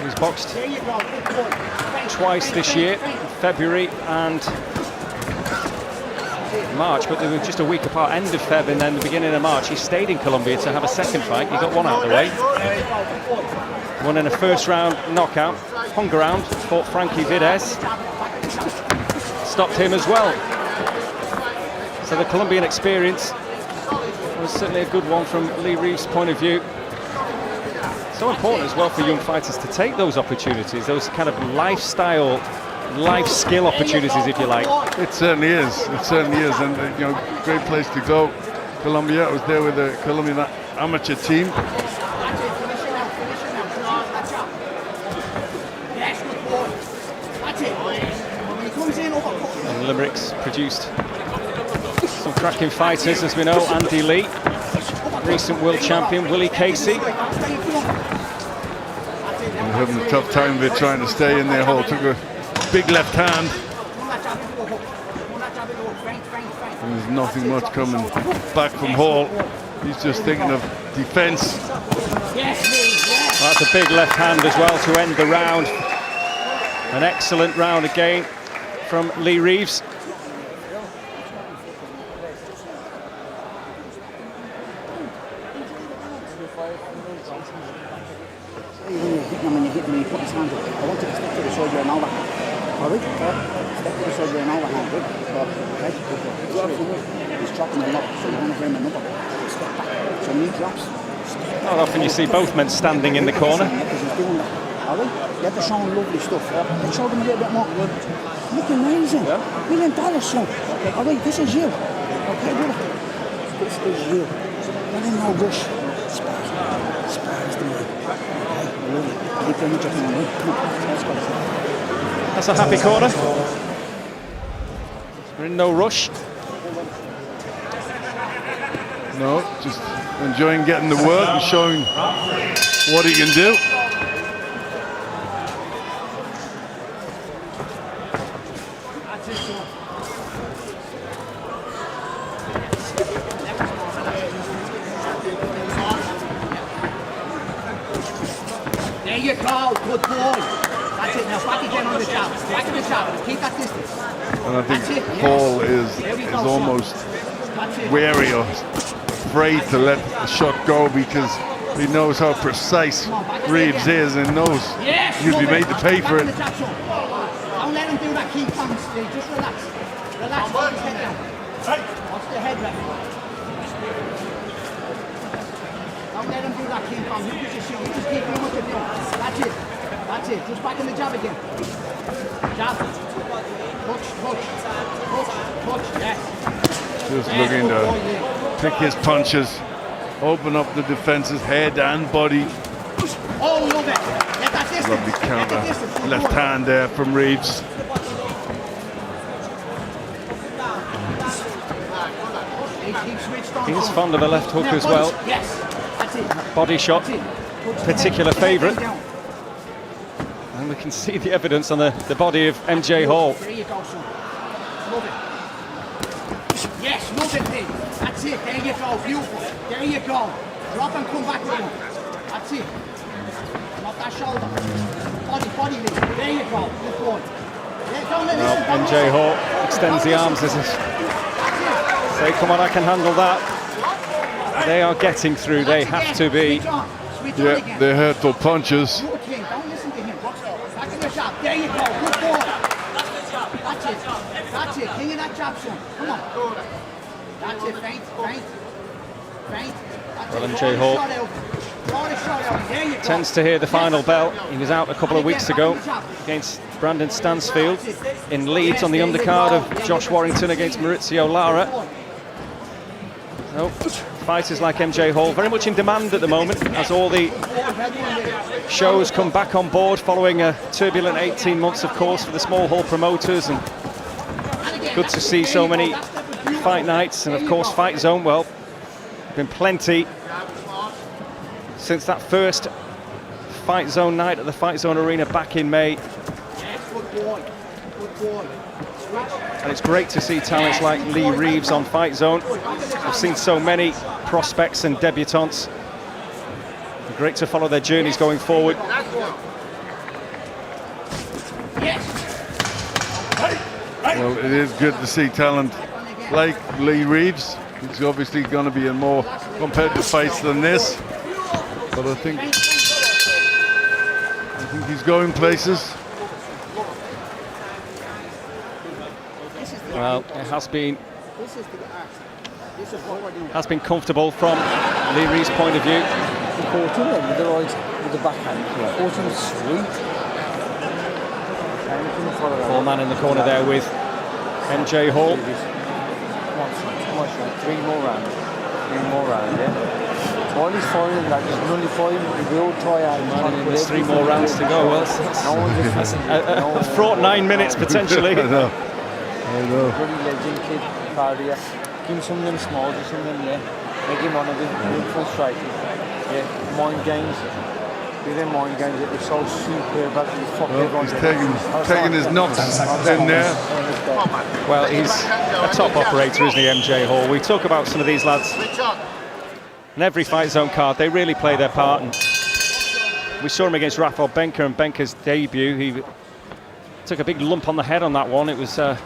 He's boxed twice this year, February and March, but they were just a week apart, end of Feb and then the beginning of March. He stayed in Colombia to have a second fight. He got one out of the way. Won in a first round knockout, hung around, fought Frankie Vides. Stopped him as well. So the Colombian experience was certainly a good one from Lee Reeves' point of view. So important as well for young fighters to take those opportunities, those kind of lifestyle, life skill opportunities, if you like. It certainly is. It certainly is, and you know, great place to go. Colombia. I was there with the Colombian amateur team. And Limerick's produced some cracking fighters, as we know. Andy Lee, recent world champion, Willie Casey. They're having a tough time of it trying to stay in their hole. Took a big left hand. And there's nothing much coming back from Hall. He's just thinking of defense. Well, that's a big left hand as well to end the round. An excellent round again from Lee Reeves. When you hit him, he put his hand up. I want you to step to the side of your overhand. All right? Step to the side of your overhand. Good. Okay? He's dropping him up, so you want to bring him up. Step back. So when he drops, Not often you see both men standing in the corner. because he's doing that. All right? You have to show him lovely stuff. Let's show them a little bit more. Look amazing. $1 million, son. All right, this is you. Okay, brother? This is you. Let him know, rush. Spars the man. That's a happy corner. We're in no rush. No, just enjoying getting the work and showing what he can do. There you go, good boy. That's it, now back again on the jab. Back to the jab, keep that distance. And I think Paul is almost wary or afraid to let the shot go because he knows how precise Reeves is and knows you'll be made to pay for it. Don't let him do that key punch, Steve. Just relax. Relax, watch his head down. Watch the head left. Don't let him do that key punch. You just keep doing what you're doing. That's it. That's it. Just back in the jab again. Jab. Touch, yes. Just looking to pick his punches, open up the defense's head and body. Oh, love it. Get that distance. Lovely counter. Left hand there from Reeves. He's fond of a left hook as well. Yes. That's it. Body shot, particular favourite. And we can see the evidence on the body of MJ Hall. There you go, son. Love it. Yes, love it, Dave. That's it. There you go. Beautiful. There you go. Drop and come back with him. That's it. Not that shoulder. Body, Lee. There you go. Good boy. Well, MJ Hall extends the arms as if say, come on, I can handle that. They are getting through. They have to be. Yeah, they're hurtful punches. Don't listen to him. Back in the jab. There you go. Good boy. That's it. That's it. King of that jab, son. Come on. That's it. Feint. Well, MJ Hall tends to hear the final bell. He was out a couple of weeks ago against Brandon Stansfield in Leeds on the undercard of Josh Warrington against Maurizio Lara. So, fighters like MJ Hall very much in demand at the moment as all the shows come back on board following a turbulent 18 months, of course, for the small hall promoters, and good to see so many fight nights and, of course, Fight Zone. Well, been plenty since that first Fight Zone night at the Fight Zone Arena back in May. And it's great to see talents like Lee Reeves on Fight Zone. I've seen so many prospects and debutants. Great to follow their journeys going forward. Well, it is good to see talent like Lee Reeves. He's obviously going to be in more competitive fights than this, but I think he's going places. Well, it has been comfortable from Lee Reeves' point of view. With the backhand. Fortune sweet. Four-man in the corner there with MJ Hall. Three more rounds, yeah. All he's following that is only following the real try. There's 3 more rounds to go. Well, that's a fraught 9 minutes potentially. I know. Very legend kid, Faure. Give him some of them small, just some of them, yeah. Make him one of them, full striking. Yeah, mind games. With them mind games, it was so superb. He's taking his knocks in there. Well, he's a top operator, isn't he, MJ Hall? We talk about some of these lads. In every Fight Zone card, they really play their part. And we saw him against Rafael Benka in Benka's debut. He took a big lump on the head on that one. It was a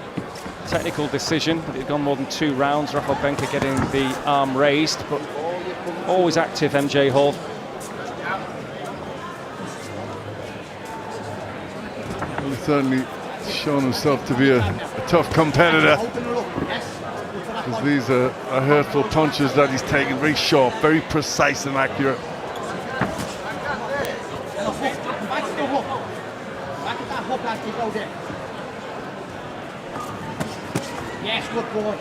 technical decision, but it had gone more than 2 rounds. Rafael Benka getting the arm raised, but always active, MJ Hall. He's certainly shown himself to be a tough competitor. Because these are hurtful punches that he's taken, very sharp, very precise and accurate. Yes, good boy.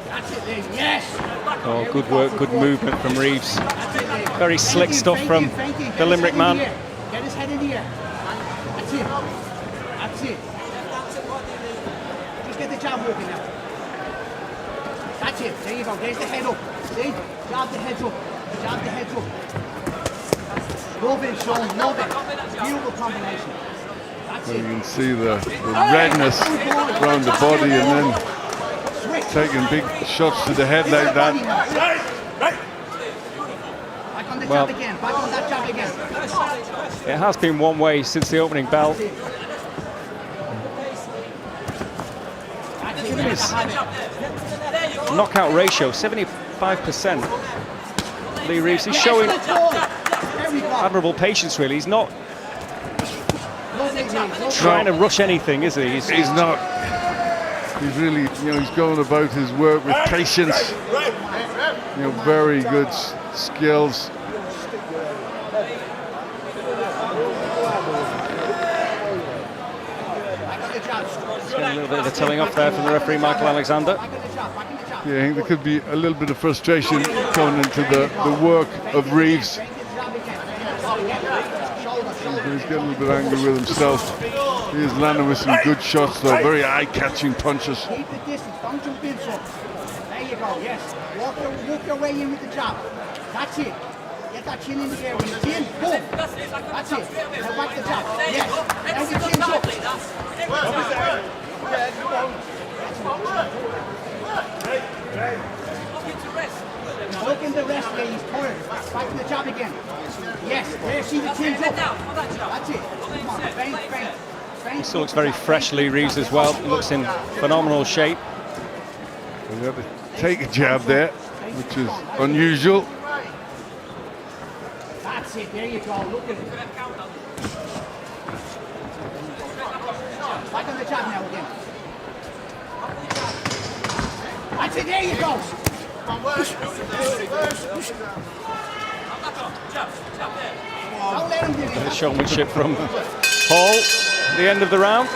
That's it, Lee. Yes. Oh, good work, good movement from Reeves. Very slick stuff from the Limerick man. Get his head in the air. That's it. jabbing now. That's it. There you go. There's the head up. See? Jab the heads up. Jab the heads up. Love it, Sean. Love it. Beautiful combination. That's Well, it. you can see the redness around the body, and then taking big shots to the head like that. Back on the jab again. Back on that jab again. It has been one way since the opening bell. Knockout ratio 75%. Lee Reeves, he's showing admirable patience, really. He's not trying to rush anything, is he? He's not. He's really, you know, he's going about his work with patience. You know, very good skills. A little bit of a telling off there from the referee, Michael Alexander. Yeah, I think there could be a little bit of frustration going into the work of Reeves. He's getting a little bit angry with himself. He is landing with some good shots, though, very eye-catching punches. Keep the distance. Don't jump in, son. There you go. Yes. Walk your way in with the jab. That's it. Get that chin in the air. When the chin, boom. That's it. Now back the jab. Yes. Now the chin's up. Look in the rest where he's tired. Back to the jab again. Yes, there, see the chin's up. That's it. Come on, feint. He still looks very fresh, Lee Reeves, as well. He looks in phenomenal shape. We have to take a jab there, which is unusual. That's it, there you go. Look at it. Back on the jab now again. That's it, there you go. Don't let him do it. The showmanship from Howe at the end of the round.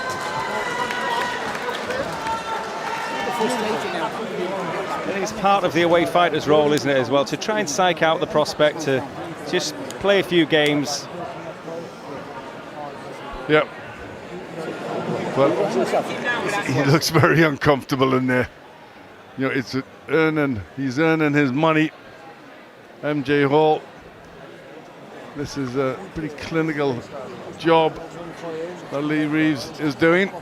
And it's part of the away fighter's role, isn't it, as well, to try and psych out the prospect, to just play a few games. Yep. Well, he looks very uncomfortable in there. You know, it's he's earning his money. MJ Hall. This is a pretty clinical job that Lee Reeves is doing.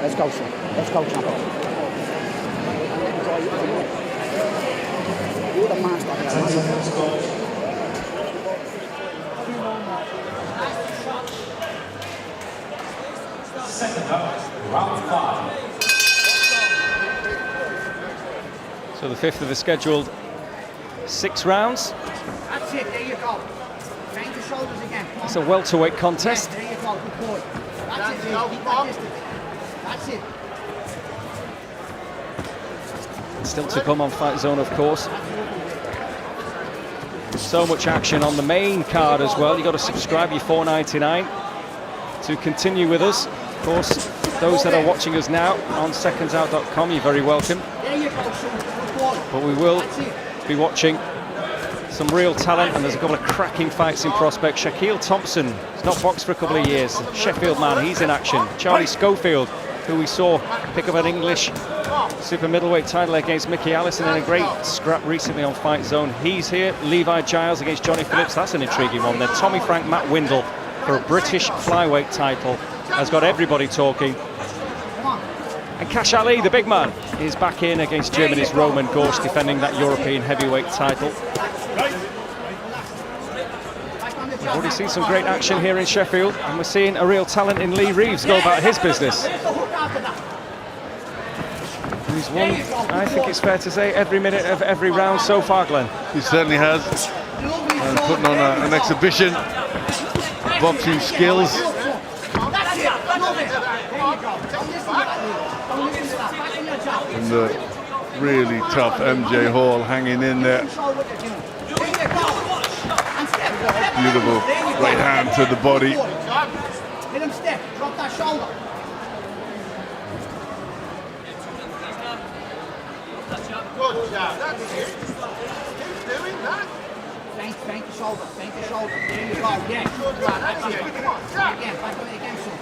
Let's go, sir. Let's go, champion. You're the master. Round 5. So the fifth of the scheduled 6 rounds. That's it, there you go. Bang the shoulders again. It's a welterweight contest. Yes, there you go, good boy. That's it, keep that distance. That's it. Still to come on Fight Zone, of course. So much action on the main card as well. You've got to subscribe, you're $4.99 to continue with us. Of course, those that are watching us now on SecondsOut.com, you're very welcome. There you go, son. Good boy. But we will be watching some real talent, and there's a couple of cracking fights in prospect. Shaquille Thompson has not boxed for a couple of years. Sheffield man, he's in action. Charlie Schofield, who we saw pick up an English super middleweight title against Mickey Allison in a great scrap recently on Fight Zone. He's here. Levi Giles against Johnny Phillips. That's an intriguing one. Then Tommy Frank, Matt Windle for a British flyweight title has got everybody talking. And Cash Ali, the big man, is back in against Germany's Roman Gorsch, defending that European heavyweight title. We've already seen some great action here in Sheffield, and we're seeing a real talent in Lee Reeves go about his business. He's won, I think it's fair to say, every minute of every round so far, Glenn. He certainly has. And putting on an exhibition, boxing skills. And the really tough MJ Hall hanging in there. Beautiful right hand to the body. Hit him step, drop that shoulder. Good job, that's it. Keep doing shoulder, feint the shoulder. There you go, yeah, good lad, that's it. Again, back on it again, son.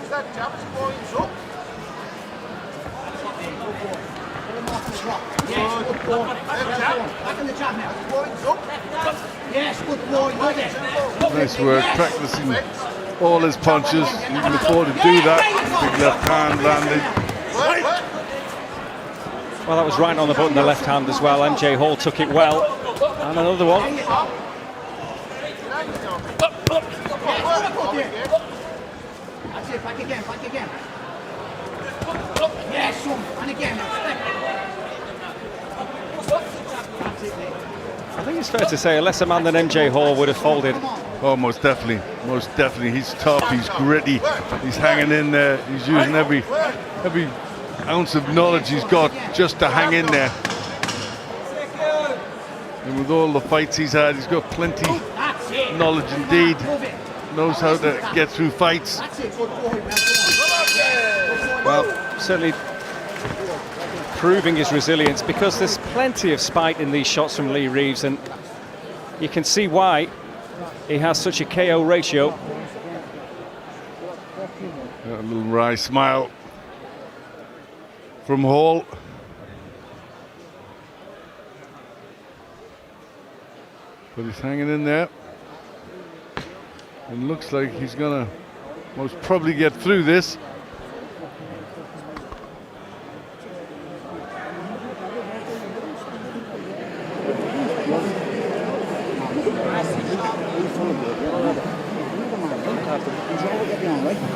Is that Jahfibus points up? That's what there, good boy. Put him off the drop. Yes, good boy. Back on the jab now. Points up. Yes, good boy, love it. Nice work, practicing all his punches. He can afford to do that. Big left hand landing. Well, that was right on the button, the left hand as well. MJ Hall took it well. And another one. That's it, back again, back again. Yes, son, and again. I think it's fair to say a lesser man than MJ Hall would have folded. Oh, most definitely, most definitely. He's tough, he's gritty, he's hanging in there. He's using every ounce of knowledge he's got just to hang in there. And with all the fights he's had, he's got plenty knowledge indeed. Knows how to get through fights. Well, certainly proving his resilience, because there's plenty of spite in these shots from Lee Reeves, and you can see why he has such a KO ratio. A little wry smile from Hall. But he's hanging in there. And looks like he's gonna most probably get through this.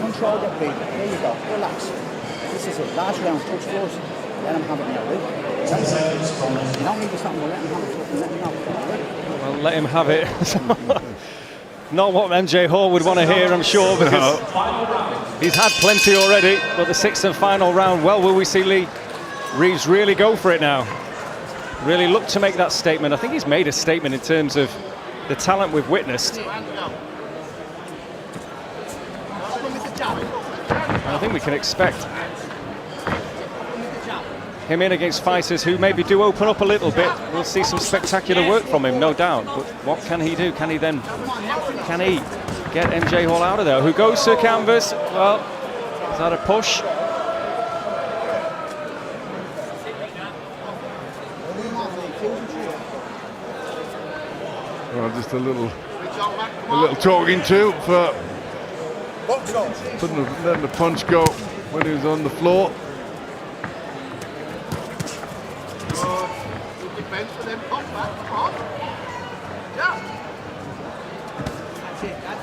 Control that breathing. There you go. Relax. This is it. Last round. Touch close. Let him have it now, right? You don't need to stop him. Let him have it. Let him have it. Well, let him have it. Not what MJ Hall would want to hear, I'm sure, because he's had plenty already. But the sixth and final round, well, will we see Lee Reeves really go for it now? Really look to make that statement. I think he's made a statement in terms of the talent we've witnessed. I think we can expect him in against fighters who maybe do open up a little bit. We'll see some spectacular work from him, no doubt. But what can he do? Can he get MJ Hall out of there? Who goes to canvas? Well, is that a push? Well, just a little talking to for letting the punch go when he was on the floor.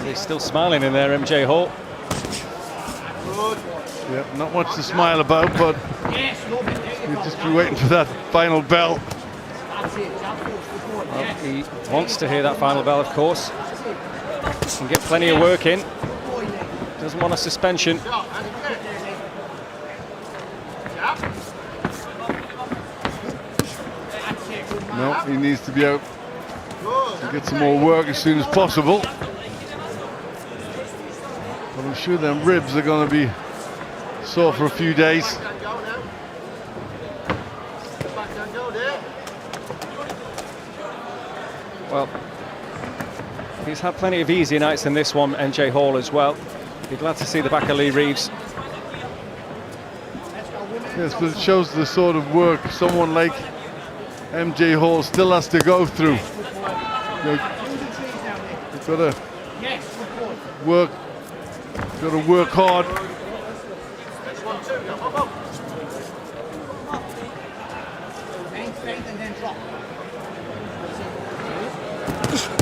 He's still smiling in there, MJ Hall. Yeah, not much to smile about, but you'll just be waiting for that final bell. Well, he wants to hear that final bell, of course. Can get plenty of work in. Doesn't want a suspension. No, he needs to be out to get some more work as soon as possible. But I'm sure them ribs are going to be sore for a few days. Well, he's had plenty of easy nights in this one, MJ Hall as well. Be glad to see the back of Lee Reeves. Yes, but it shows the sort of work someone like MJ Hall still has to go through. You've got to work hard.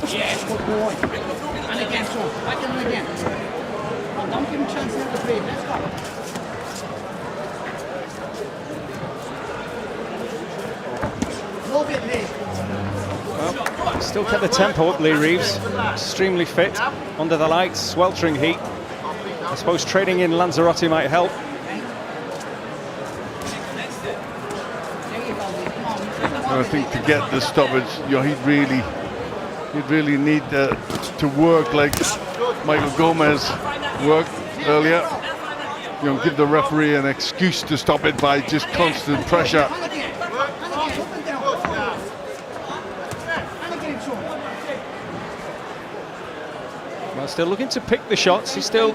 Yes, good boy. And again, son. Back him again. Well, don't give him a chance to have the breathe. Let's go. Love it, Lee. Well, still kept the tempo up, Lee Reeves. Extremely fit, under the lights, sweltering heat. I suppose trading in Lanzarote might help. I think to get the stoppage, he'd really need to work like Michael Gomez worked earlier. Give the referee an excuse to stop it by just constant pressure. Still looking to pick the shots. He's still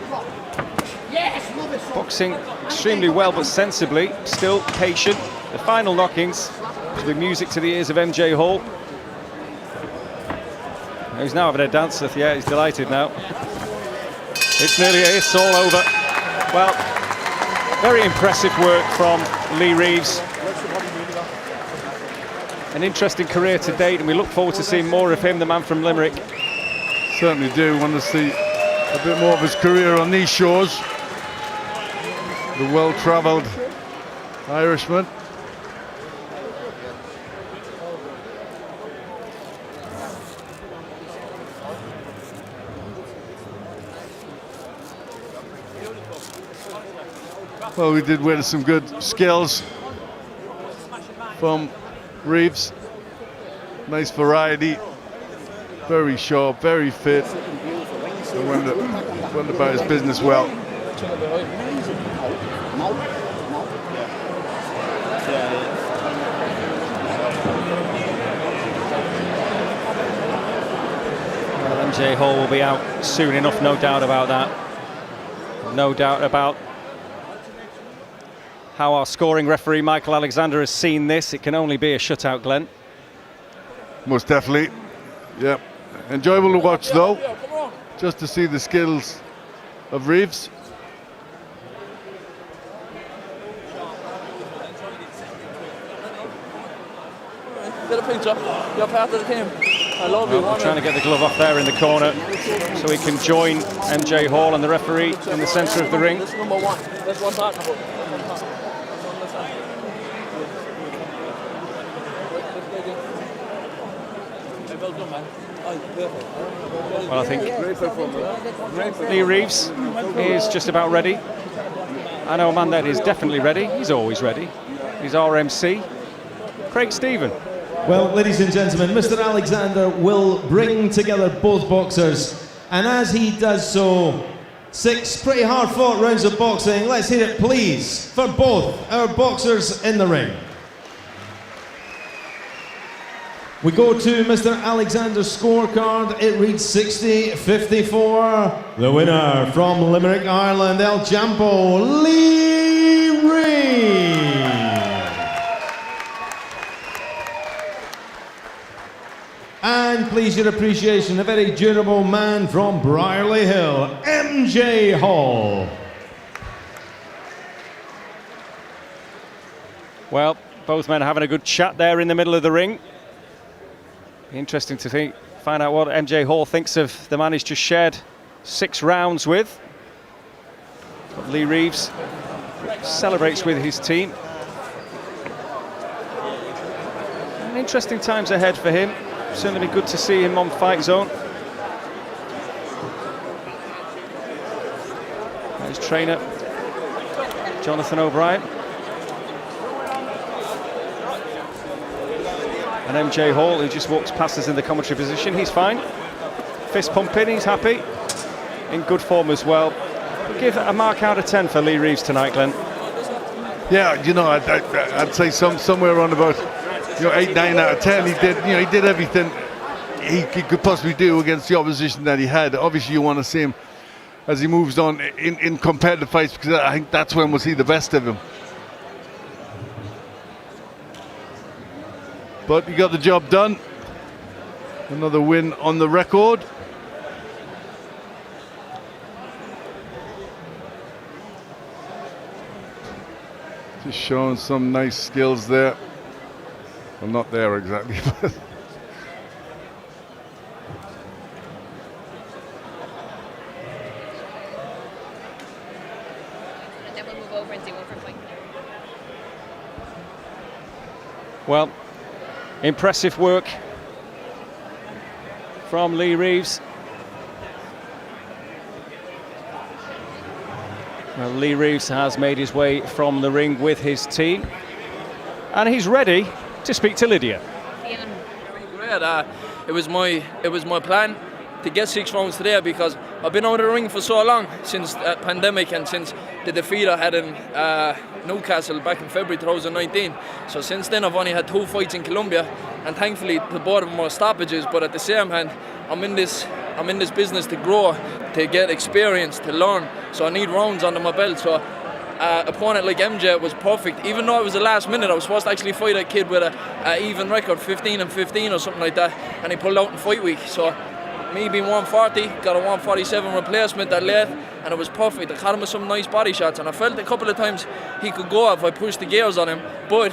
boxing extremely well, but sensibly. Still patient. The final knockings will be music to the ears of MJ Hall. He's now having a dance with, yeah, he's delighted now. It's all over. Well, very impressive work from Lee Reeves. An interesting career to date, and we look forward to seeing more of him, the man from Limerick. Certainly do want to see a bit more of his career on these shores. The well-travelled Irishman. Well, we did witness some good skills from Reeves. Nice variety, very sharp, very fit, and went about his business well. Well, MJ Hall will be out soon enough, no doubt about that. No doubt about how our scoring referee Michael Alexander has seen this. It can only be a shutout, Glenn. Most definitely. Yeah. Enjoyable to watch though, just to see the skills of Reeves. Get a picture. You're part of the team. I love you. We're trying to get the glove off there in the corner so he can join MJ Hall and the referee in the centre of the ring. That's number one. That's what I'm talking about. Well, I think Lee Reeves is just about ready. I know a man that is definitely ready. He's always ready. He's RMC, Craig Stephen. Well, ladies and gentlemen, Mr. Alexander will bring together both boxers, and as he does so, 6 pretty hard-fought rounds of boxing. Let's hear it, please, for both our boxers in the ring. We go to Mr. Alexander's scorecard. It reads 60-54. The winner from Limerick, Ireland, El Jampo, Lee Reeves. And please your appreciation, a very durable man from Brierley Hill, MJ Hall. Well, both men are having a good chat there in the middle of the ring. Interesting to find out what MJ Hall thinks of the man he's just shared 6 rounds with. But Lee Reeves celebrates with his team. And interesting times ahead for him. Certainly be good to see him on Fight Zone. His trainer, Jonathan O'Brien. And MJ Hall, who just walks past us in the commentary position, he's fine. Fist pumping, he's happy. In good form as well. We'll give a mark out of 10 for Lee Reeves tonight, Glenn. Yeah, you know, I'd say somewhere around about 8, 9 out of 10. He did everything he could possibly do against the opposition that he had. Obviously, you want to see him as he moves on in competitive fights, because I think that's when we'll see the best of him. But he got the job done. Another win on the record. Just showing some nice skills there. Well, not there exactly, but And then we'll move over and do one for fight. Well, impressive work from Lee Reeves. Well, Lee Reeves has made his way from the ring with his team, and he's ready to speak to Lydia. Great. It was my plan to get 6 rounds today, because I've been out of the ring for so long, since the pandemic and since the defeat I had in Newcastle back in February 2019. So since then I've only had 2 fights in Colombia, and thankfully the both of them were stoppages. But at the same hand, I'm in this I'm in this business to grow, to get experience, to learn. So I need rounds under my belt. So opponent like MJ was perfect. Even though it was the last minute, I was supposed to actually fight a kid with a even record, 15-15 or something like that, and he pulled out in fight week. So me being 140, got a 147 replacement that late, and it was perfect. I caught him with some nice body shots, and I felt a couple of times he could go if I pushed the gears on him. But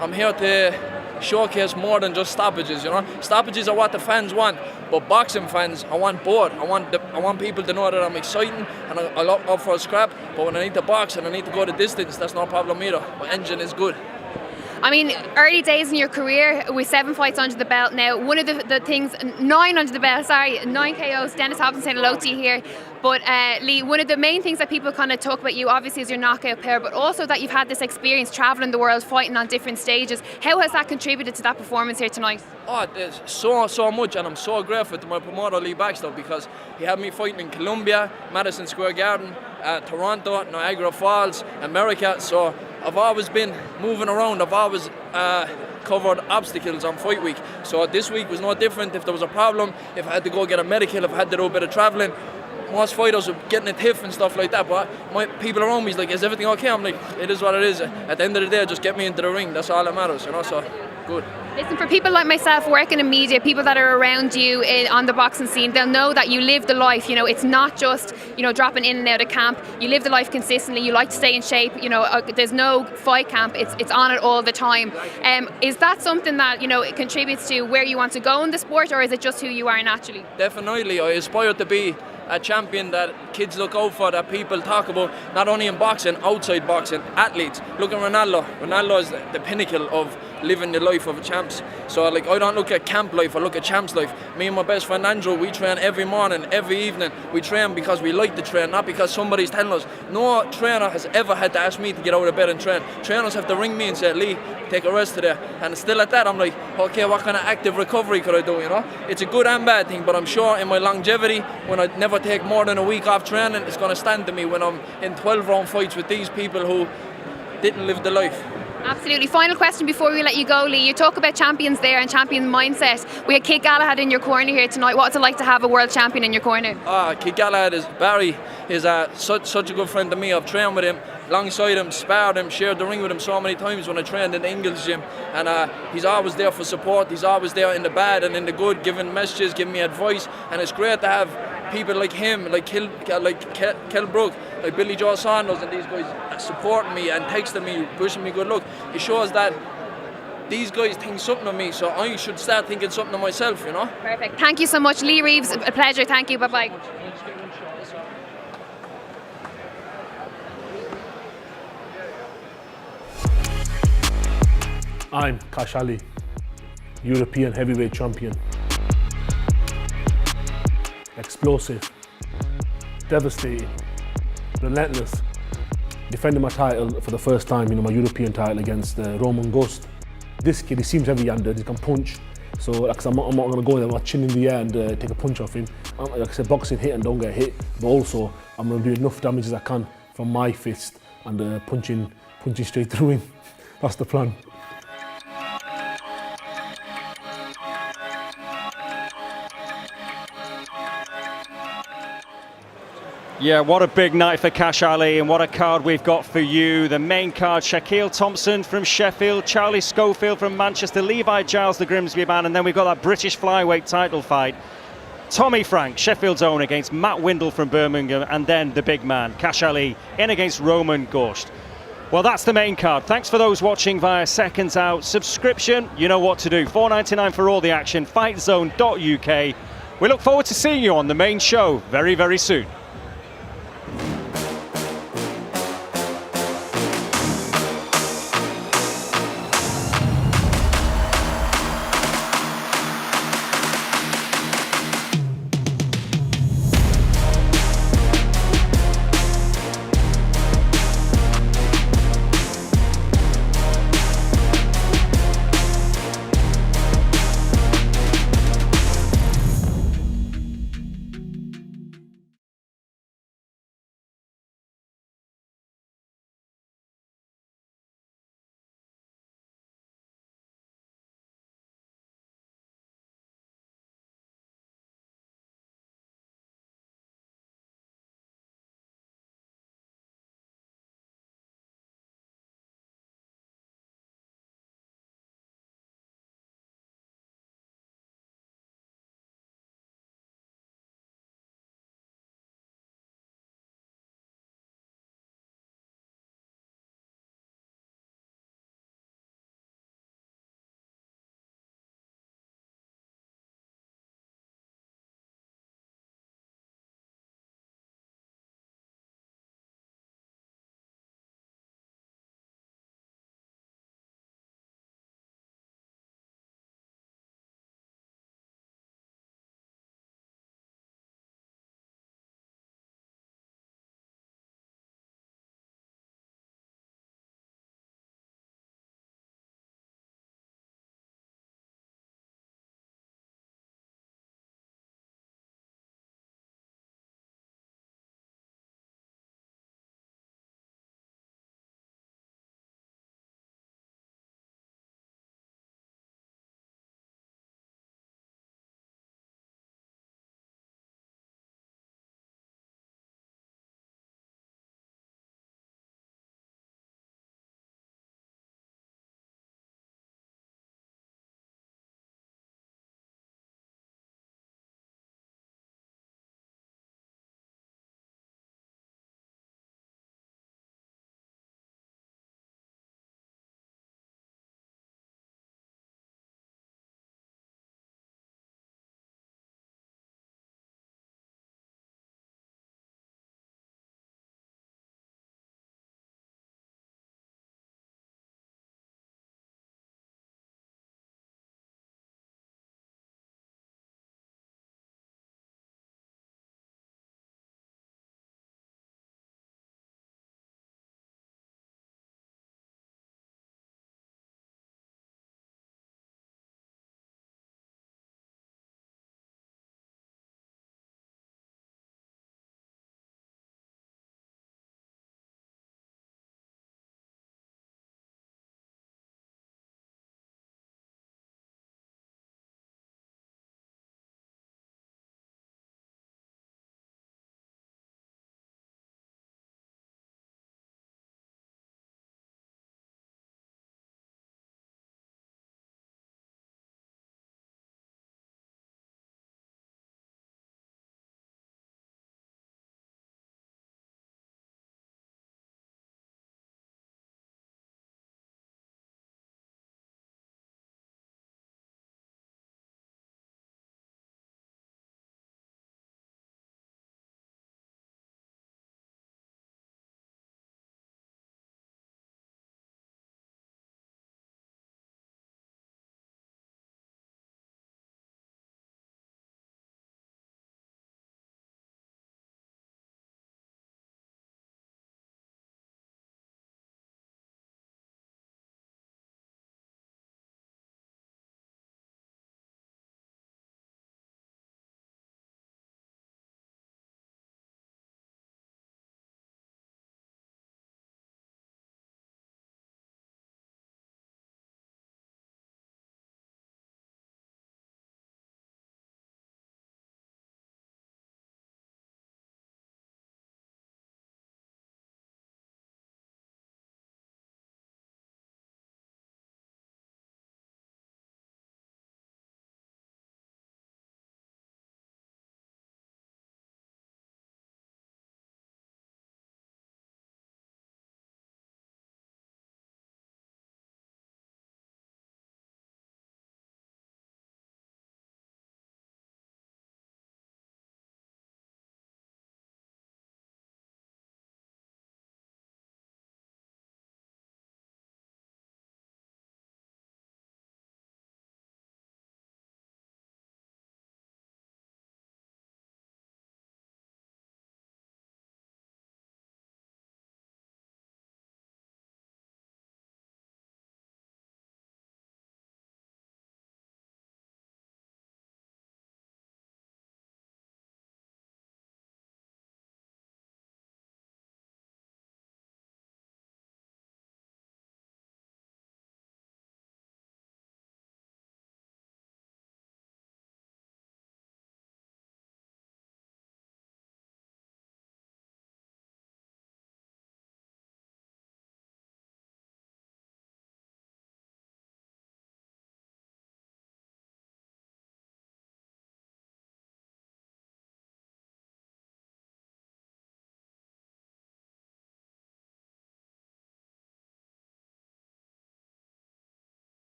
I'm here to showcase more than just stoppages, you know. Stoppages are what the fans want, but boxing fans, I want both. I want people to know that I'm exciting and I'm up for a scrap, but when I need to box and I need to go the distance, that's no problem either. My engine is good. I mean, early days in your career with 7 fights under the belt now. One of the things, 9 under the belt, 9 KOs. Dennis Hobson saying hello to you here. But Lee, one of the main things that people kind of talk about you, obviously, is your knockout power, but also that you've had this experience travelling the world, fighting on different stages. How has that contributed to that performance here tonight? Oh, there's so much, and I'm so grateful to my promoter Lee Baxter, because he had me fighting in Colombia, Madison Square Garden, Toronto, Niagara Falls, America. So I've always been moving around. I've always covered obstacles on fight week. So this week was no different. If there was a problem, if I had to go get a medical, if I had to do a bit of travelling, most fighters were getting a tiff and stuff like that, but my people around me is like, is everything okay? I'm like, it is what it is. At the end of the day, just get me into the ring. That's all that matters, you know, so good. Listen, for people like myself working in media, people that are around you on the boxing scene, they'll know that you live the life. You know, it's not just, you know, dropping in and out of camp. You live the life consistently. You like to stay in shape. You know, there's no fight camp. It's on it all the time. Is that something that, you know, it contributes to where you want to go in the sport, or is it just who you are naturally? Definitely. I aspire to be a champion that kids look out for, that people talk about, not only in boxing, outside boxing, athletes. Look at Ronaldo. Ronaldo is the pinnacle of living the life of a champs. So like, I don't look at camp life, I look at champs life. Me and my best friend Andrew, we train every morning, every evening. We train because we like to train, not because somebody's telling us. No trainer has ever had to ask me to get out of bed and train. Trainers have to ring me and say, Lee, take a rest today. And still at that, I'm like, okay, what kind of active recovery could I do, you know? It's a good and bad thing, but I'm sure in my longevity, when I never take more than a week off training, it's going to stand to me when I'm in 12-round fights with these people who didn't live the life. Absolutely. Final question before we let you go, Lee. You talk about champions there and champion mindset. We had Kid Galahad in your corner here tonight. What's it like to have a world champion in your corner? Kid Galahad Barry is such a good friend to me. I've trained with him, alongside him, sparred him, shared the ring with him so many times when I trained in the Ingles gym. And he's always there for support. He's always there in the bad and in the good, giving messages, giving me advice. And it's great to have people like him, like Kell Brook, like Billy Joe Saunders, and these guys supporting me and texting me, wishing me good luck. It shows that these guys think something of me, so I should start thinking something of myself, you know? Perfect. Thank you so much, Lee Reeves. A pleasure. Thank you. Bye-bye. I'm Kash Ali, European heavyweight champion. Explosive, devastating, relentless. Defending my title for the first time, you know, my European title against Roman Ghost. This kid, he seems heavy-handed, he can punch. So like, I'm not going to go there with my chin in the air and take a punch off him. Like I said, boxing, hit and don't get hit. But also, I'm going to do enough damage as I can from my fist and punching straight through him. That's the plan. Yeah, what a big night for Kash Ali, and what a card we've got for you. The main card, Shaquille Thompson from Sheffield, Charlie Schofield from Manchester, Levi Giles, the Grimsby man, and then we've got that British flyweight title fight. Tommy Frank, Sheffield's own, against Matt Windle from Birmingham, and then the big man, Kash Ali, in against Roman Ghost. Well, that's the main card. Thanks for those watching via Seconds Out. Subscription, you know what to do. $4.99 for all the action, fightzone.uk. We look forward to seeing you on the main show very, very soon.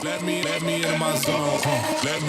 Let me in my zone. Let me